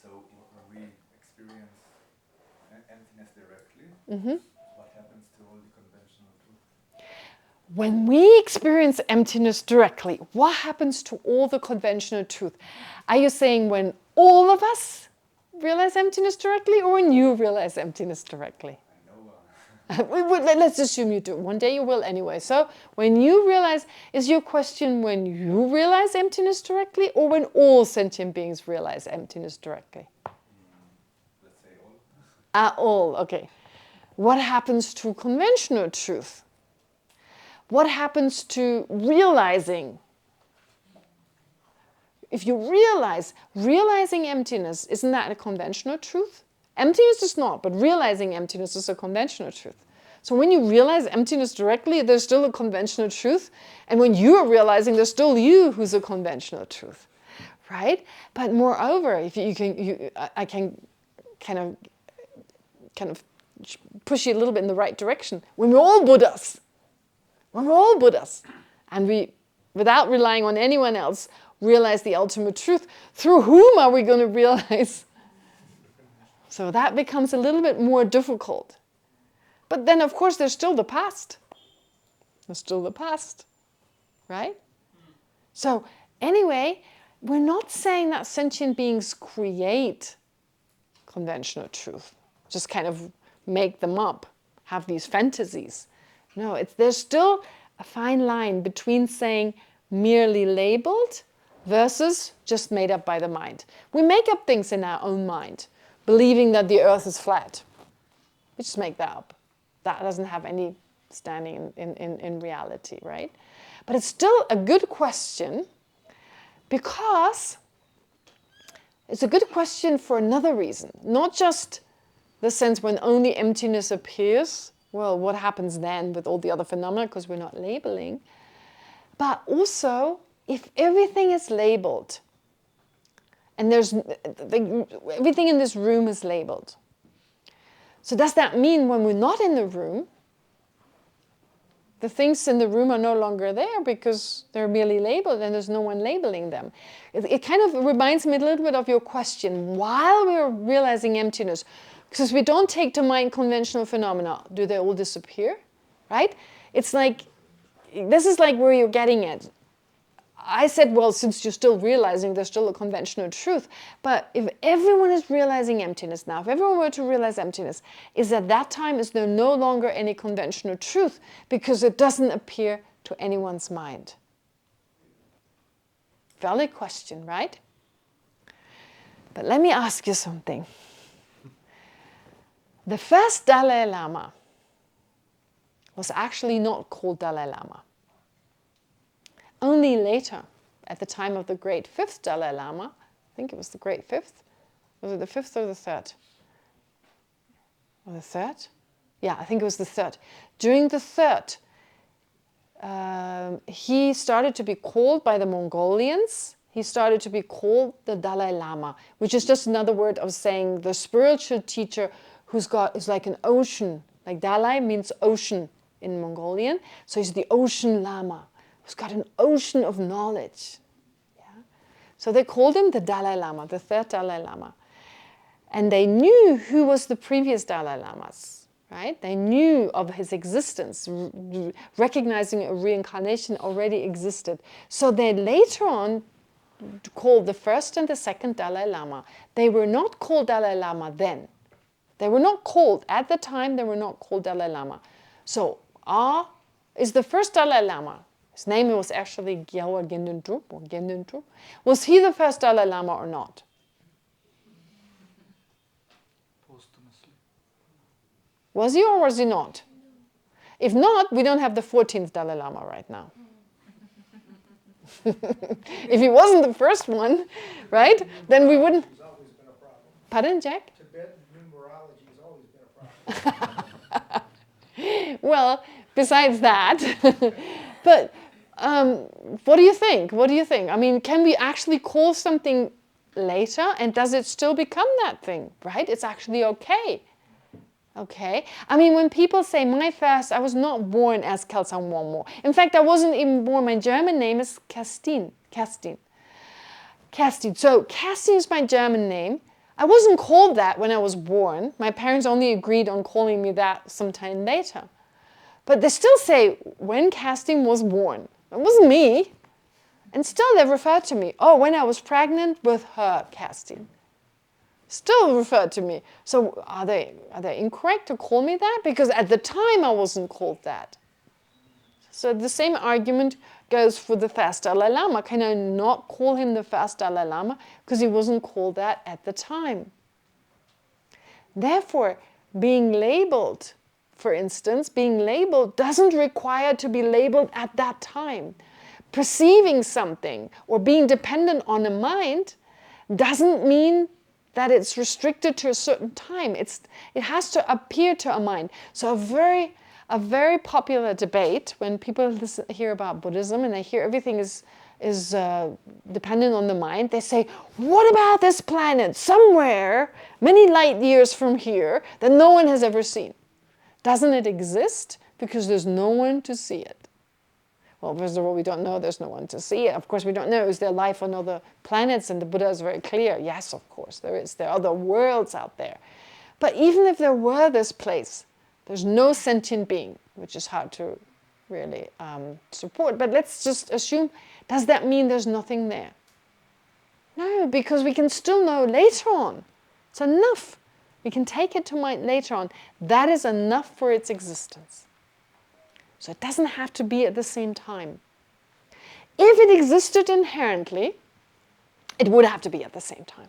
So when we experience emptiness directly, what happens to all the conventional truth? When we experience emptiness directly, what happens to all the conventional truth? Are you saying when all of us realize emptiness directly, or when you realize emptiness directly? I know. Let's assume you do. One day you will anyway. So when you realize, is your question when you realize emptiness directly, or when all sentient beings realize emptiness directly? Let's say all. All, okay. What happens to conventional truth? What happens to realizing? If you realizing emptiness, isn't that a conventional truth? Emptiness is not, but realizing emptiness is a conventional truth. So when you realize emptiness directly, there's still a conventional truth. And when you're realizing, there's still you who's a conventional truth, right? But moreover, if I can kind of push you a little bit in the right direction. When we're all Buddhas, and we, without relying on anyone else, realize the ultimate truth, through whom are we going to realize? So that becomes a little bit more difficult. But then, of course, there's still the past. There's still the past, right? So anyway, we're not saying that sentient beings create conventional truth, just kind of make them up, have these fantasies. No, there's still a fine line between saying merely labeled versus just made up by the mind. We make up things in our own mind, believing that the earth is flat. We just make that up. That doesn't have any standing in reality, right? But it's still a good question, because it's a good question for another reason. Not just the sense when only emptiness appears, well, what happens then with all the other phenomena, because we're not labeling. But also, if everything is labeled, And there's everything in this room is labeled. So does that mean when we're not in the room, the things in the room are no longer there because they're merely labeled and there's no one labeling them? It kind of reminds me a little bit of your question. While we're realizing emptiness, because we don't take to mind conventional phenomena, do they all disappear? Right? It's like, this is like where you're getting at. I said, well, since you're still realizing there's still a conventional truth, but if everyone is realizing emptiness now, if everyone were to realize emptiness, is at that time is there no longer any conventional truth because it doesn't appear to anyone's mind? Valid question, right? But let me ask you something. The first Dalai Lama was actually not called Dalai Lama. Only later, at the time of the great fifth Dalai Lama, I think it was the great fifth, was it the fifth or the third? Or the third? Yeah, I think it was the third. During the third, he started to be called by the Mongolians, he started to be called the Dalai Lama, which is just another word of saying the spiritual teacher is like an ocean. Like Dalai means ocean in Mongolian, so he's the ocean Lama. Who's got an ocean of knowledge. Yeah? So they called him the Dalai Lama, the third Dalai Lama. And they knew who was the previous Dalai Lamas, right? They knew of his existence, recognizing a reincarnation already existed. So they later on called the first and the second Dalai Lama. They were not called Dalai Lama then. They were not called, at the time they were not called Dalai Lama. So is the first Dalai Lama. His name was actually Gyalwa Gendun Drup. Was he the first Dalai Lama or not? Posthumously. Was he or was he not? If not, we don't have the 14th Dalai Lama right now. If he wasn't the first one, right, then we wouldn't... Pardon, Jack? Tibetan numerology has always been a problem. Well, besides that, but what do you think? What do you think? I mean, can we actually call something later and does it still become that thing, right? It's actually okay. Okay? I mean, when people say, I was not born as Kelsang Wangmo. In fact, I wasn't even born. My German name is Kerstin. So Kerstin is my German name. I wasn't called that when I was born. My parents only agreed on calling me that sometime later. But they still say, when Kerstin was born. It wasn't me. And still they refer to me. Oh, when I was pregnant with her, Kerstin. Still referred to me. So are they incorrect to call me that? Because at the time I wasn't called that. So the same argument goes for the first Dalai Lama. Can I not call him the first Dalai Lama? Because he wasn't called that at the time. Therefore, being labeled, for instance, being labeled doesn't require to be labeled at that time. Perceiving something or being dependent on a mind doesn't mean that it's restricted to a certain time. It has to appear to a mind. So a very popular debate when people hear about Buddhism and they hear everything is dependent on the mind, they say, what about this planet somewhere many light years from here that no one has ever seen? Doesn't it exist? Because there's no one to see it. Well, first of all, we don't know, there's no one to see it. Of course, we don't know, is there life on other planets? And the Buddha is very clear. Yes, of course, there is. There are other worlds out there. But even if there were this place, there's no sentient being, which is hard to really support. But let's just assume, does that mean there's nothing there? No, because we can still know later on. It's enough. We can take it to mind later on. That is enough for its existence. So it doesn't have to be at the same time. If it existed inherently, it would have to be at the same time.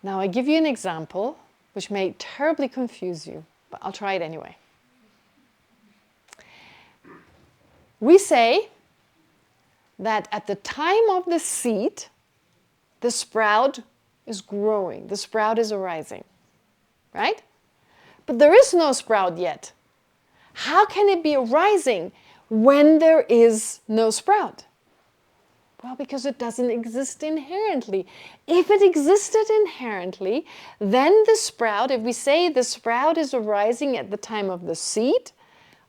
Now I give you an example which may terribly confuse you, but I'll try it anyway. We say that at the time of the seed, the sprout is growing, the sprout is arising, right? But there is no sprout yet. How can it be arising when there is no sprout? Well, because it doesn't exist inherently. If it existed inherently, then the sprout, if we say the sprout is arising at the time of the seed,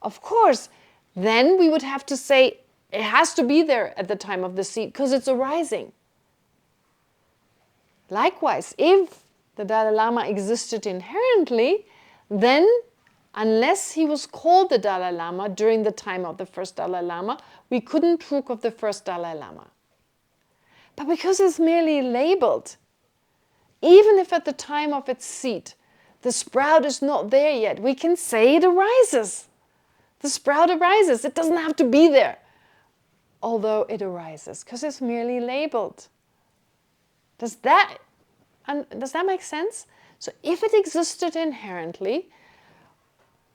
of course, then we would have to say it has to be there at the time of the seed because it's arising. Likewise, if the Dalai Lama existed inherently, then unless he was called the Dalai Lama during the time of the first Dalai Lama, we couldn't talk of the first Dalai Lama. But because it's merely labeled, even if at the time of its seed, the sprout is not there yet, we can say it arises. The sprout arises. It doesn't have to be there, although it arises, because it's merely labeled. Does that make sense? So if it existed inherently,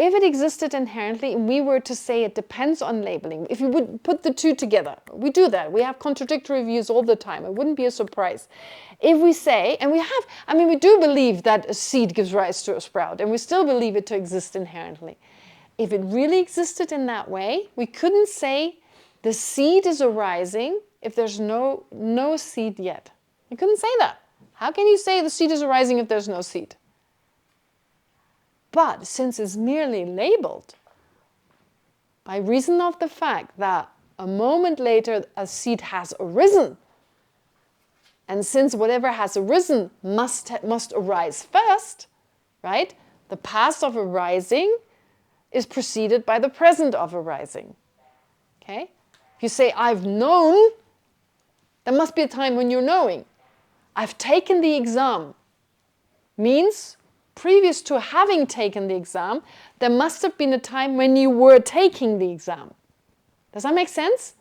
and we were to say it depends on labeling, if you would put the two together, we do that. We have contradictory views all the time. It wouldn't be a surprise. If we say, and we do believe that a seed gives rise to a sprout, and we still believe it to exist inherently. If it really existed in that way, we couldn't say the seed is arising if there's no seed yet. You couldn't say that. How can you say the seed is arising if there's no seed? But since it's merely labeled, by reason of the fact that a moment later a seed has arisen, and since whatever has arisen must arise first, right? The past of arising is preceded by the present of arising. Okay? If you say, I've known, there must be a time when you're knowing. I've taken the exam means previous to having taken the exam, there must have been a time when you were taking the exam. Does that make sense?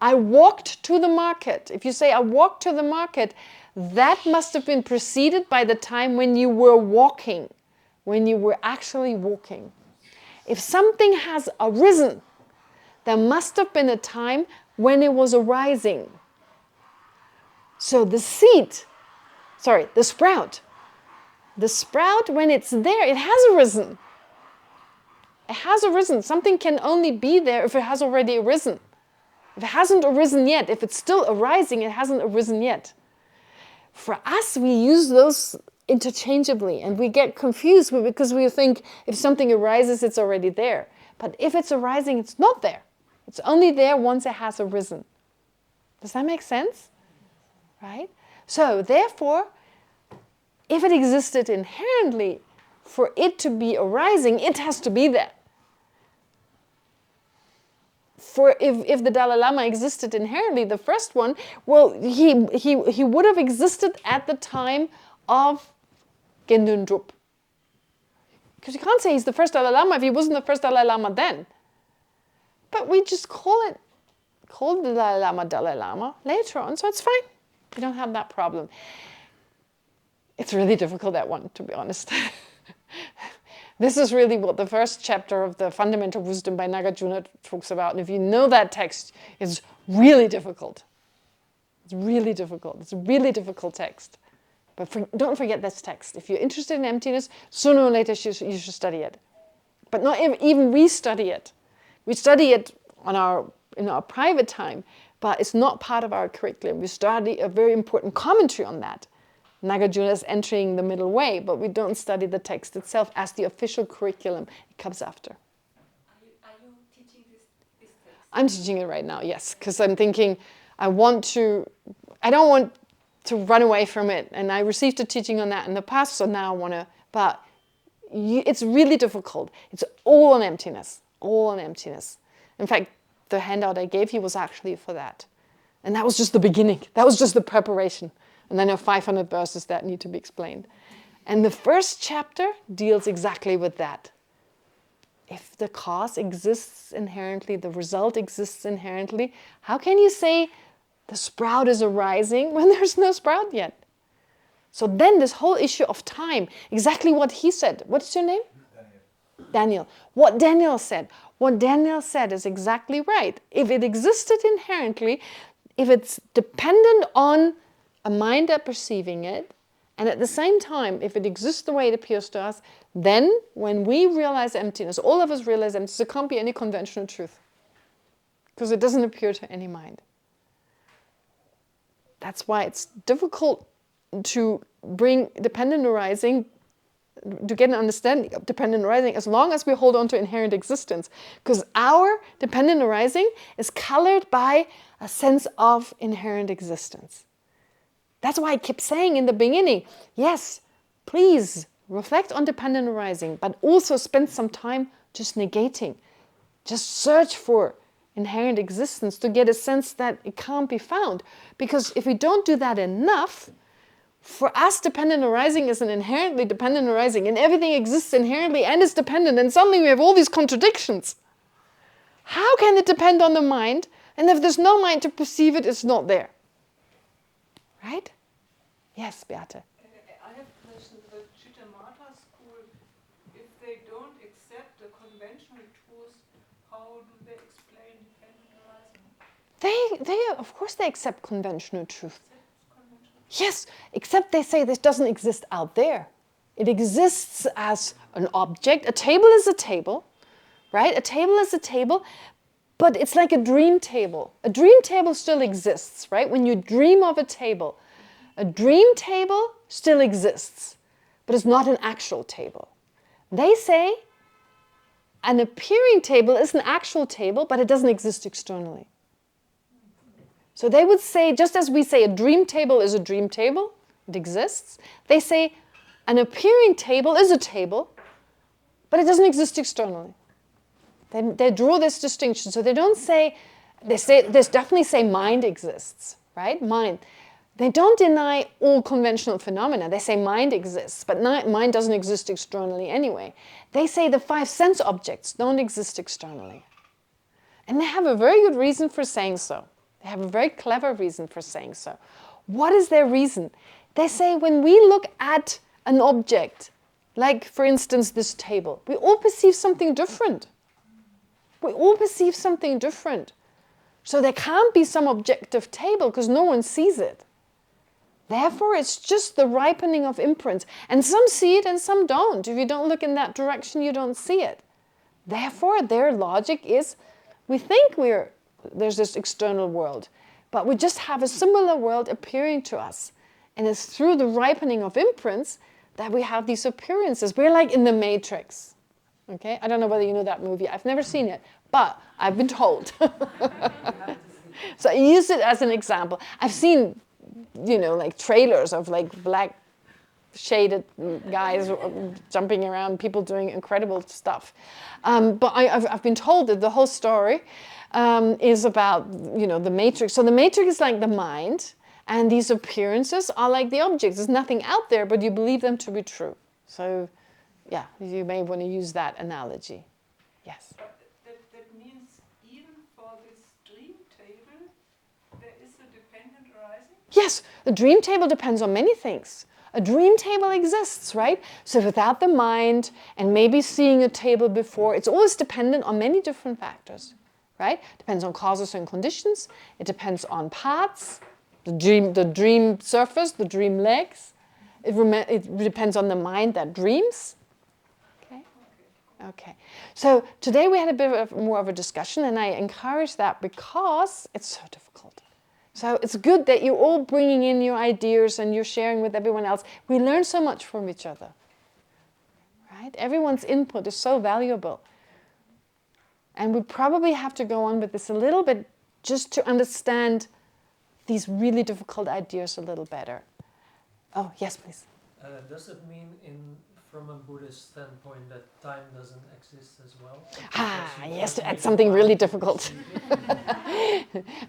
I walked to the market. If you say I walked to the market, that must have been preceded by the time when you were walking, when you were actually walking. If something has arisen, there must have been a time when it was arising. So the sprout, when it's there, it has arisen. It has arisen. Something can only be there if it has already arisen. If it hasn't arisen yet, if it's still arising, it hasn't arisen yet. For us, we use those interchangeably and we get confused because we think if something arises, it's already there. But if it's arising, it's not there. It's only there once it has arisen. Does that make sense? Right? So therefore, if it existed inherently, for it to be arising, it has to be there. For if the Dalai Lama existed inherently, the first one, well, he would have existed at the time of Gendun Drup. Because you can't say he's the first Dalai Lama if he wasn't the first Dalai Lama then. But we just call the Dalai Lama later on, so it's fine. We don't have that problem. It's really difficult, that one, to be honest. This is really what the first chapter of the Fundamental Wisdom by Nagarjuna talks about. And if you know that text, it's really difficult. It's really difficult. It's a really difficult text. But don't forget this text. If you're interested in emptiness, sooner or later you should study it. But not even we study it. We study it in our private time, but it's not part of our curriculum. We study a very important commentary on that. Nagarjuna is entering the middle way, but we don't study the text itself as the official curriculum. It comes after. Are you teaching this text? I'm teaching it right now, yes, because I'm thinking I don't want to run away from it. And I received a teaching on that in the past, so now I want to, but it's really difficult. It's all on emptiness, all on emptiness. In fact, the handout I gave you was actually for that. And that was just the beginning. That was just the preparation. And then there are 500 verses that need to be explained. And the first chapter deals exactly with that. If the cause exists inherently, the result exists inherently, how can you say the sprout is arising when there's no sprout yet? So then this whole issue of time, exactly what he said. What's your name? Daniel. What Daniel said is exactly right. If it existed inherently, if it's dependent on a mind that perceiving it, and at the same time, if it exists the way it appears to us, then when we realize emptiness, all of us realize emptiness, there can't be any conventional truth. Because it doesn't appear to any mind. That's why it's difficult to bring dependent arising, to get an understanding of dependent arising, as long as we hold on to inherent existence. Because our dependent arising is colored by a sense of inherent existence. That's why I keep saying in the beginning, yes, please reflect on dependent arising, but also spend some time just negating. Just search for inherent existence to get a sense that it can't be found. Because if we don't do that enough, for us, dependent arising is an inherently dependent arising, and everything exists inherently and is dependent, and suddenly we have all these contradictions. How can it depend on the mind? And if there's no mind to perceive it, it's not there. Right? Yes, Beate. I have a question. The Chitta school, if they don't accept the conventional truth, how do they explain dependent arising? They of course they accept conventional truth. Yes, except they say this doesn't exist out there. It exists as an object. A table is a table, right? A table is a table, but it's like a dream table. A dream table still exists, right? When you dream of a dream table still exists, but it's not an actual table. They say an appearing table is an actual table, but it doesn't exist externally. So they would say, just as we say a dream table is a dream table, it exists, they say an appearing table is a table, but it doesn't exist externally. They draw this distinction. So they don't say, they definitely say mind exists, right? Mind. They don't deny all conventional phenomena. They say mind exists, but mind doesn't exist externally anyway. They say the 5 sense objects don't exist externally. And they have a very good reason for saying so. They have a very clever reason for saying so. What is their reason? They say when we look at an object, like for instance this table, we all perceive something different. We all perceive something different. So there can't be some objective table because no one sees it. Therefore, it's just the ripening of imprints. And some see it and some don't. If you don't look in that direction, you don't see it. Therefore, their logic is, we think there's this external world, but we just have a similar world appearing to us. And it's through the ripening of imprints that we have these appearances. We're like in the Matrix. Okay? I don't know whether you know that movie. I've never seen it, but I've been told. So I use it as an example. I've seen, like trailers of like black shaded guys jumping around, people doing incredible stuff. But I've been told that the whole story is about, the Matrix. So the Matrix is like the mind, and these appearances are like the objects. There's nothing out there, but you believe them to be true. So, yeah, you may want to use that analogy. Yes? But that means even for this dream table, there is a dependent arising? Yes, the dream table depends on many things. A dream table exists, right? So without the mind and maybe seeing a table before, it's always dependent on many different factors. Right? Depends on causes and conditions. It depends on parts, the dream surface, the dream legs. It depends on the mind that dreams. Okay. So today we had a bit more of a discussion, and I encourage that because it's so difficult. So it's good that you're all bringing in your ideas and you're sharing with everyone else. We learn so much from each other. Right? Everyone's input is so valuable. And we probably have to go on with this a little bit just to understand these really difficult ideas a little better. Oh, yes, please. Does it mean from a Buddhist standpoint that time doesn't exist as well? Yes, to add something really difficult.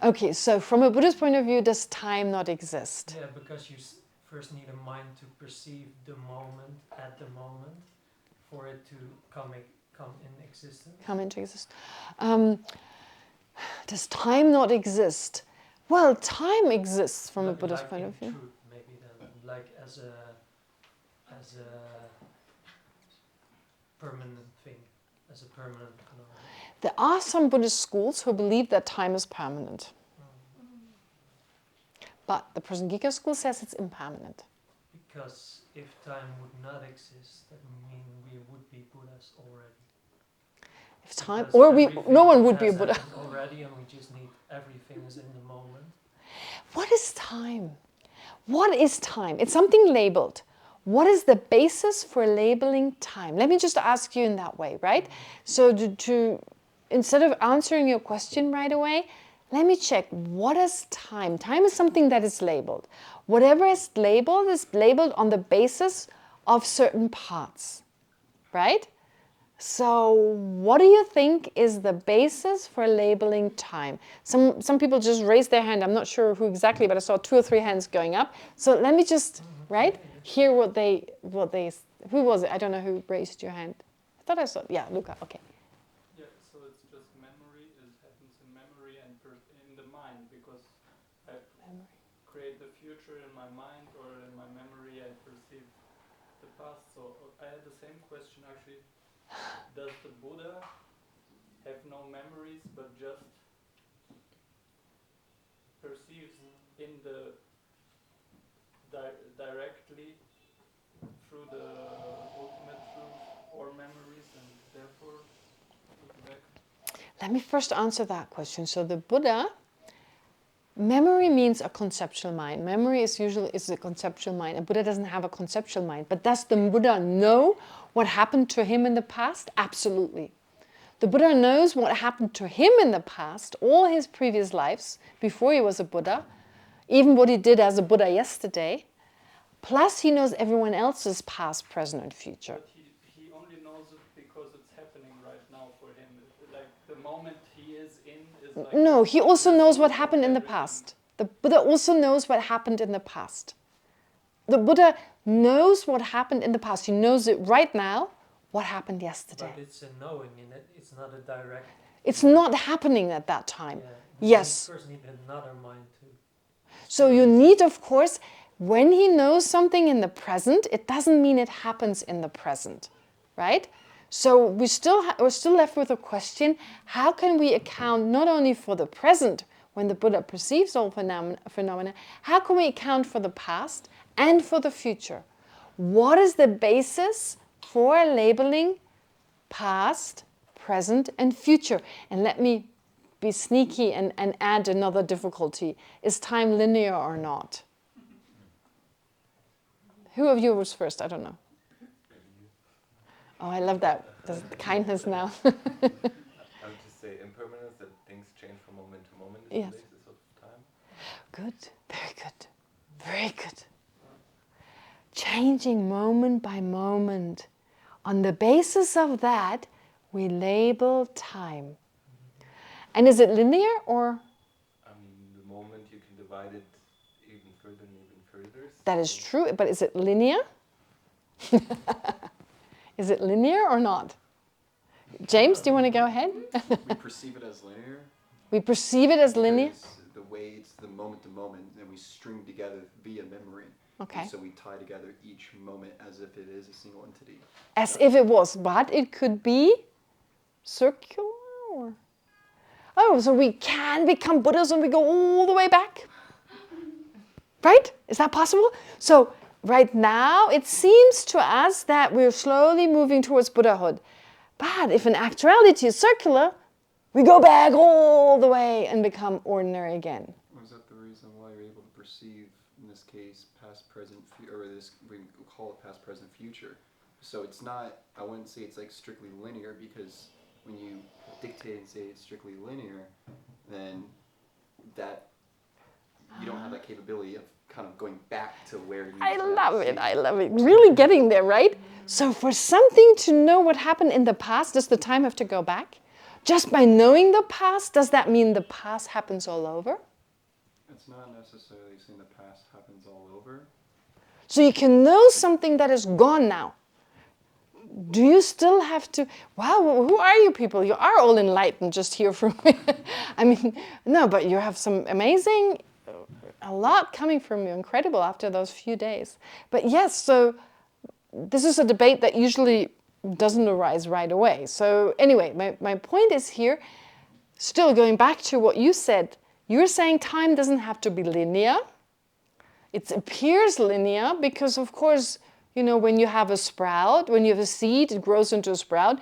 Okay, so from a Buddhist point of view, does time not exist? Yeah, because you first need a mind to perceive the moment at the moment for it to come in existence. Come into existence. Does time not exist? Well, time exists from a Buddhist point of view. Truth, maybe then, like as a permanent thing, as a permanent phenomenon. There are some Buddhist schools who believe that time is permanent. But the Prasangika school says it's impermanent. Because if time would not exist, that would mean we would be Buddhas already. If time, or no one would be a Buddha. Already, and we just need everything is in the moment. What is time? What is time? It's something labeled. What is the basis for labeling time? Let me just ask you in that way, right? So instead of answering your question right away, let me check, what is time? Time is something that is labeled. Whatever is labeled on the basis of certain parts, right? So what do you think is the basis for labeling time? Some people just raised their hand. I'm not sure who exactly, but I saw 2 or 3 hands going up. So let me just, right, hear who was it? I don't know who raised your hand. I thought I saw, yeah, Luca, okay. Yeah, so it's just memory. It happens in memory and in the mind, because I create the future in my mind, or in my memory I perceive the past. So I had the same question actually. Does the Buddha have no memories but just perceives in the directly through the ultimate truth or memories, and therefore look back? Let me first answer that question. So the Buddha, memory means a conceptual mind. Memory is a conceptual mind. A Buddha doesn't have a conceptual mind. But does the Buddha know what happened to him in the past? Absolutely. The Buddha knows what happened to him in the past, all his previous lives, before he was a Buddha, even what he did as a Buddha yesterday. Plus, he knows everyone else's past, present, and future. But he only knows it because it's happening right now for him. Like the moment he is in is like... No, he also knows what happened in the past. The Buddha also knows what happened in the past. The Buddha knows what happened in the past. He knows it right now, what happened yesterday. But it's a knowing in it. It's not a direct... It's not happening at that time. Yeah. Yes. You first need another mind too. So you need, of course, when he knows something in the present, it doesn't mean it happens in the present, right? So we're still left with a question, how can we account not only for the present, when the Buddha perceives all phenomena, how can we account for the past and for the future? What is the basis for labeling past, present, and future? And let me be sneaky and add another difficulty. Is time linear or not? Who of you was first? I don't know. Oh, I love that. The kindness now. I would just say impermanence, that things change from moment to moment is the basis of time. Good, very good, very good. Changing moment by moment. On the basis of that, we label time. And is it linear or? The moment you can divide it even further and even further. That is true, but is it linear? Is it linear or not? James, do you want to go ahead? We perceive it as linear. We perceive it as linear? The way it's the moment to moment, and we string together via memory. Okay. And so we tie together each moment as if it is a single entity. As if it was, but it could be circular or... Oh, so we can become Buddhas when we go all the way back? Right? Is that possible? So right now, it seems to us that we're slowly moving towards Buddhahood. But if in actuality it's circular, we go back all the way and become ordinary again. Or is that the reason why you're able to perceive, in this case, past, present, or this, we call it past, present, future. So it's not, I wouldn't say it's like strictly linear, because when you dictate and say it's strictly linear, then that you don't have that capability of kind of going back to where you I love it. Really getting there, right? So for something to know what happened in the past, does the time have to go back? Just by knowing the past, does that mean the past happens all over? It's not necessarily saying the past happens all over. So you can know something that is gone now. Do you still have to, wow, who are you people? You are all enlightened just here from me. I mean, no, but you have some amazing, a lot coming from you, incredible after those few days. But yes, so this is a debate that usually doesn't arise right away. So anyway, my point is here, still going back to what you said, you're saying time doesn't have to be linear. It appears linear because, of course, you know, when you have a sprout, when you have a seed, it grows into a sprout.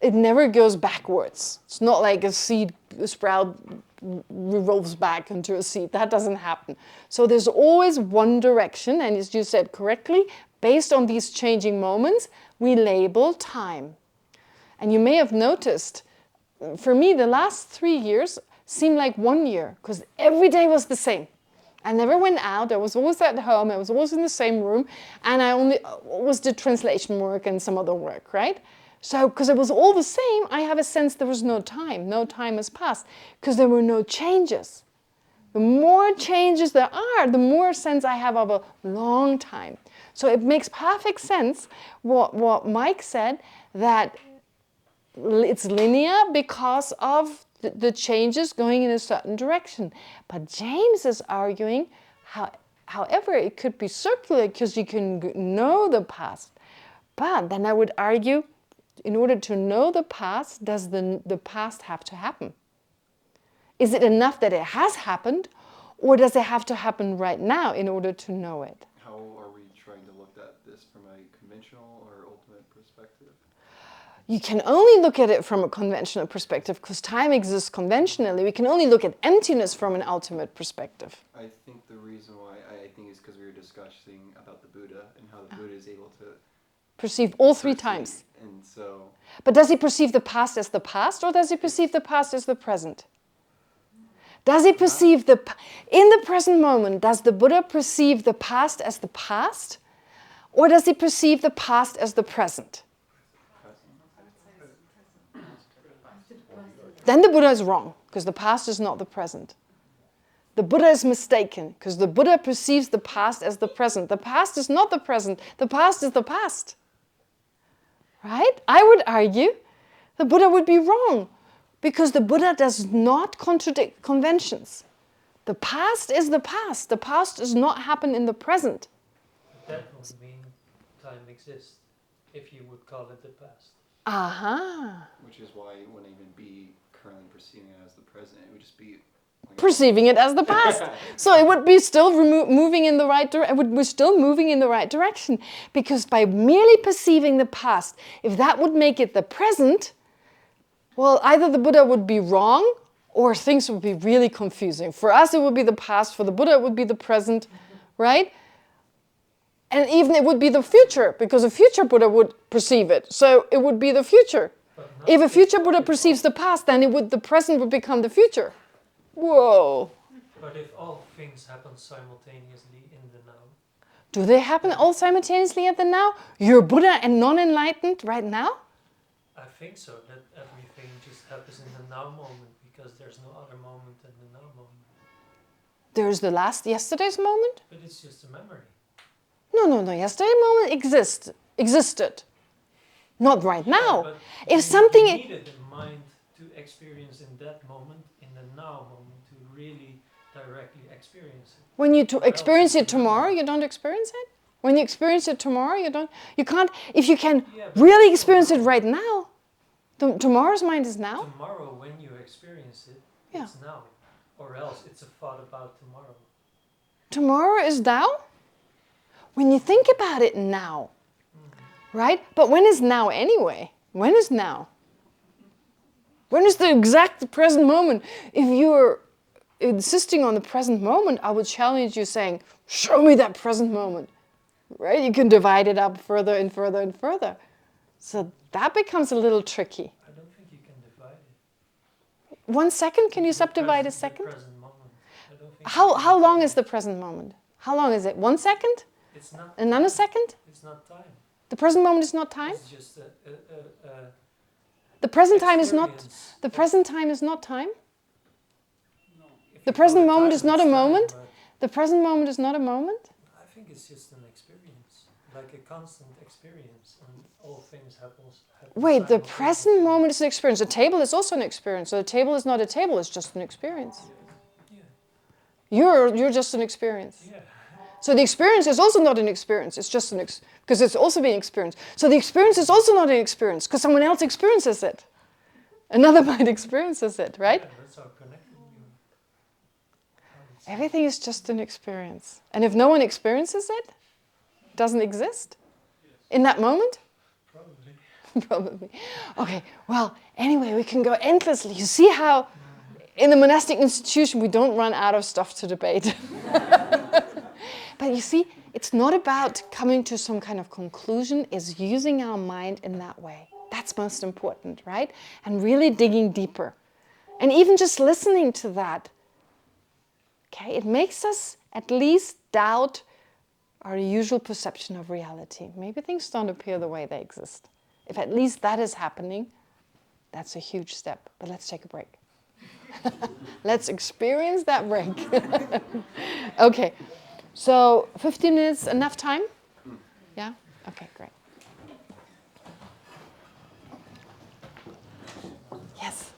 it never goes backwards. It's not like a seed sprout revolves back into a seed. That doesn't happen. So there's always one direction, and as you said correctly, based on these changing moments, we label time. And you may have noticed, for me, the last 3 years seemed like 1 year, because every day was the same. I never went out, I was always at home, I was always in the same room, and I only always did translation work and some other work, right? So, because it was all the same, I have a sense there was no time has passed, because there were no changes. The more changes there are, the more sense I have of a long time. So it makes perfect sense what Mike said, that it's linear because of the changes going in a certain direction. But James is arguing, however, it could be circular because you can know the past. But then I would argue, in order to know the past, does the past have to happen? Is it enough that it has happened, or does it have to happen right now in order to know it? How are we trying to look at this from a conventional or ultimate perspective? You can only look at it from a conventional perspective because time exists conventionally. We can only look at emptiness from an ultimate perspective. I think the reason why I think is because we were discussing about the Buddha and how the Buddha is able to perceive all 3 times. And so. But does he perceive the past as the past, or does he perceive the past as the present? Does he perceive in the present moment, does the Buddha perceive the past as the past, or does he perceive the past as the present? Then the Buddha is wrong, because the past is not the present. The Buddha is mistaken, because the Buddha perceives the past as the present. The past is not the present. The past is the past. Right? I would argue the Buddha would be wrong, because the Buddha does not contradict conventions. The past is the past. The past does not happen in the present. That would mean time exists, if you would call it the past. Aha. Which is why it wouldn't even be currently perceiving it as the present. It would just be perceiving it as the past. So it would be still moving in the right direction. We're still moving in the right direction, because by merely perceiving the past, if that would make it the present, well, either the Buddha would be wrong, or things would be really confusing. For us, it would be the past. For the Buddha, it would be the present, right? And even it would be the future, because a future Buddha would perceive it. So it would be the future. If a future Buddha perceives the past, then the present would become the future. Whoa. But if all things happen simultaneously in the now? Do they happen all simultaneously at the now? You're Buddha and non-enlightened right now? I think so, that everything just happens in the now moment, because there's no other moment than the now moment. There's the yesterday's moment? But it's just a memory. No. Yesterday's moment existed. Not right now. But if something needed a mind to experience in that moment, in the now moment, to really directly experience it. When you experience it tomorrow, you don't experience it? When you experience it tomorrow, you can't, if you can really experience it right now, tomorrow's mind is now? Tomorrow, when you experience it, it's now. Or else it's a thought about tomorrow. Tomorrow is now? When you think about it now, right? But when is now anyway? When is now? When is the exact present moment? If you're insisting on the present moment, I would challenge you saying, show me that present moment, right? You can divide it up further and further and further. So that becomes a little tricky. I don't think you can divide it. 1 second, can you subdivide a second? The present moment. I don't think How long is the present moment? How long is it? 1 second? It's not a nanosecond? It's not time. The present moment is not time? It's just the present time is not. The present time is not time. No. The present moment is not a moment. The present moment is not a moment. I think it's just an experience, like a constant experience, and all things happen. Wait, the present moment is an experience. A table is also an experience. So the table is not a table; it's just an experience. Yeah. You're just an experience. Yeah. So the experience is also not an experience. It's just because it's also being experienced. So the experience is also not an experience because someone else experiences it. Another mind experiences it, right? Yeah, that's how connected we are. Everything is just an experience. And if no one experiences it, it doesn't exist in that moment? Probably. Probably. Okay, well, anyway, we can go endlessly. You see how in the monastic institution we don't run out of stuff to debate. But you see, it's not about coming to some kind of conclusion, it's using our mind in that way. That's most important, right? And really digging deeper. And even just listening to that, okay, it makes us at least doubt our usual perception of reality. Maybe things don't appear the way they exist. If at least that is happening, that's a huge step. But let's take a break. Let's experience that break. Okay, so 15 minutes enough time? Yeah? Okay, great.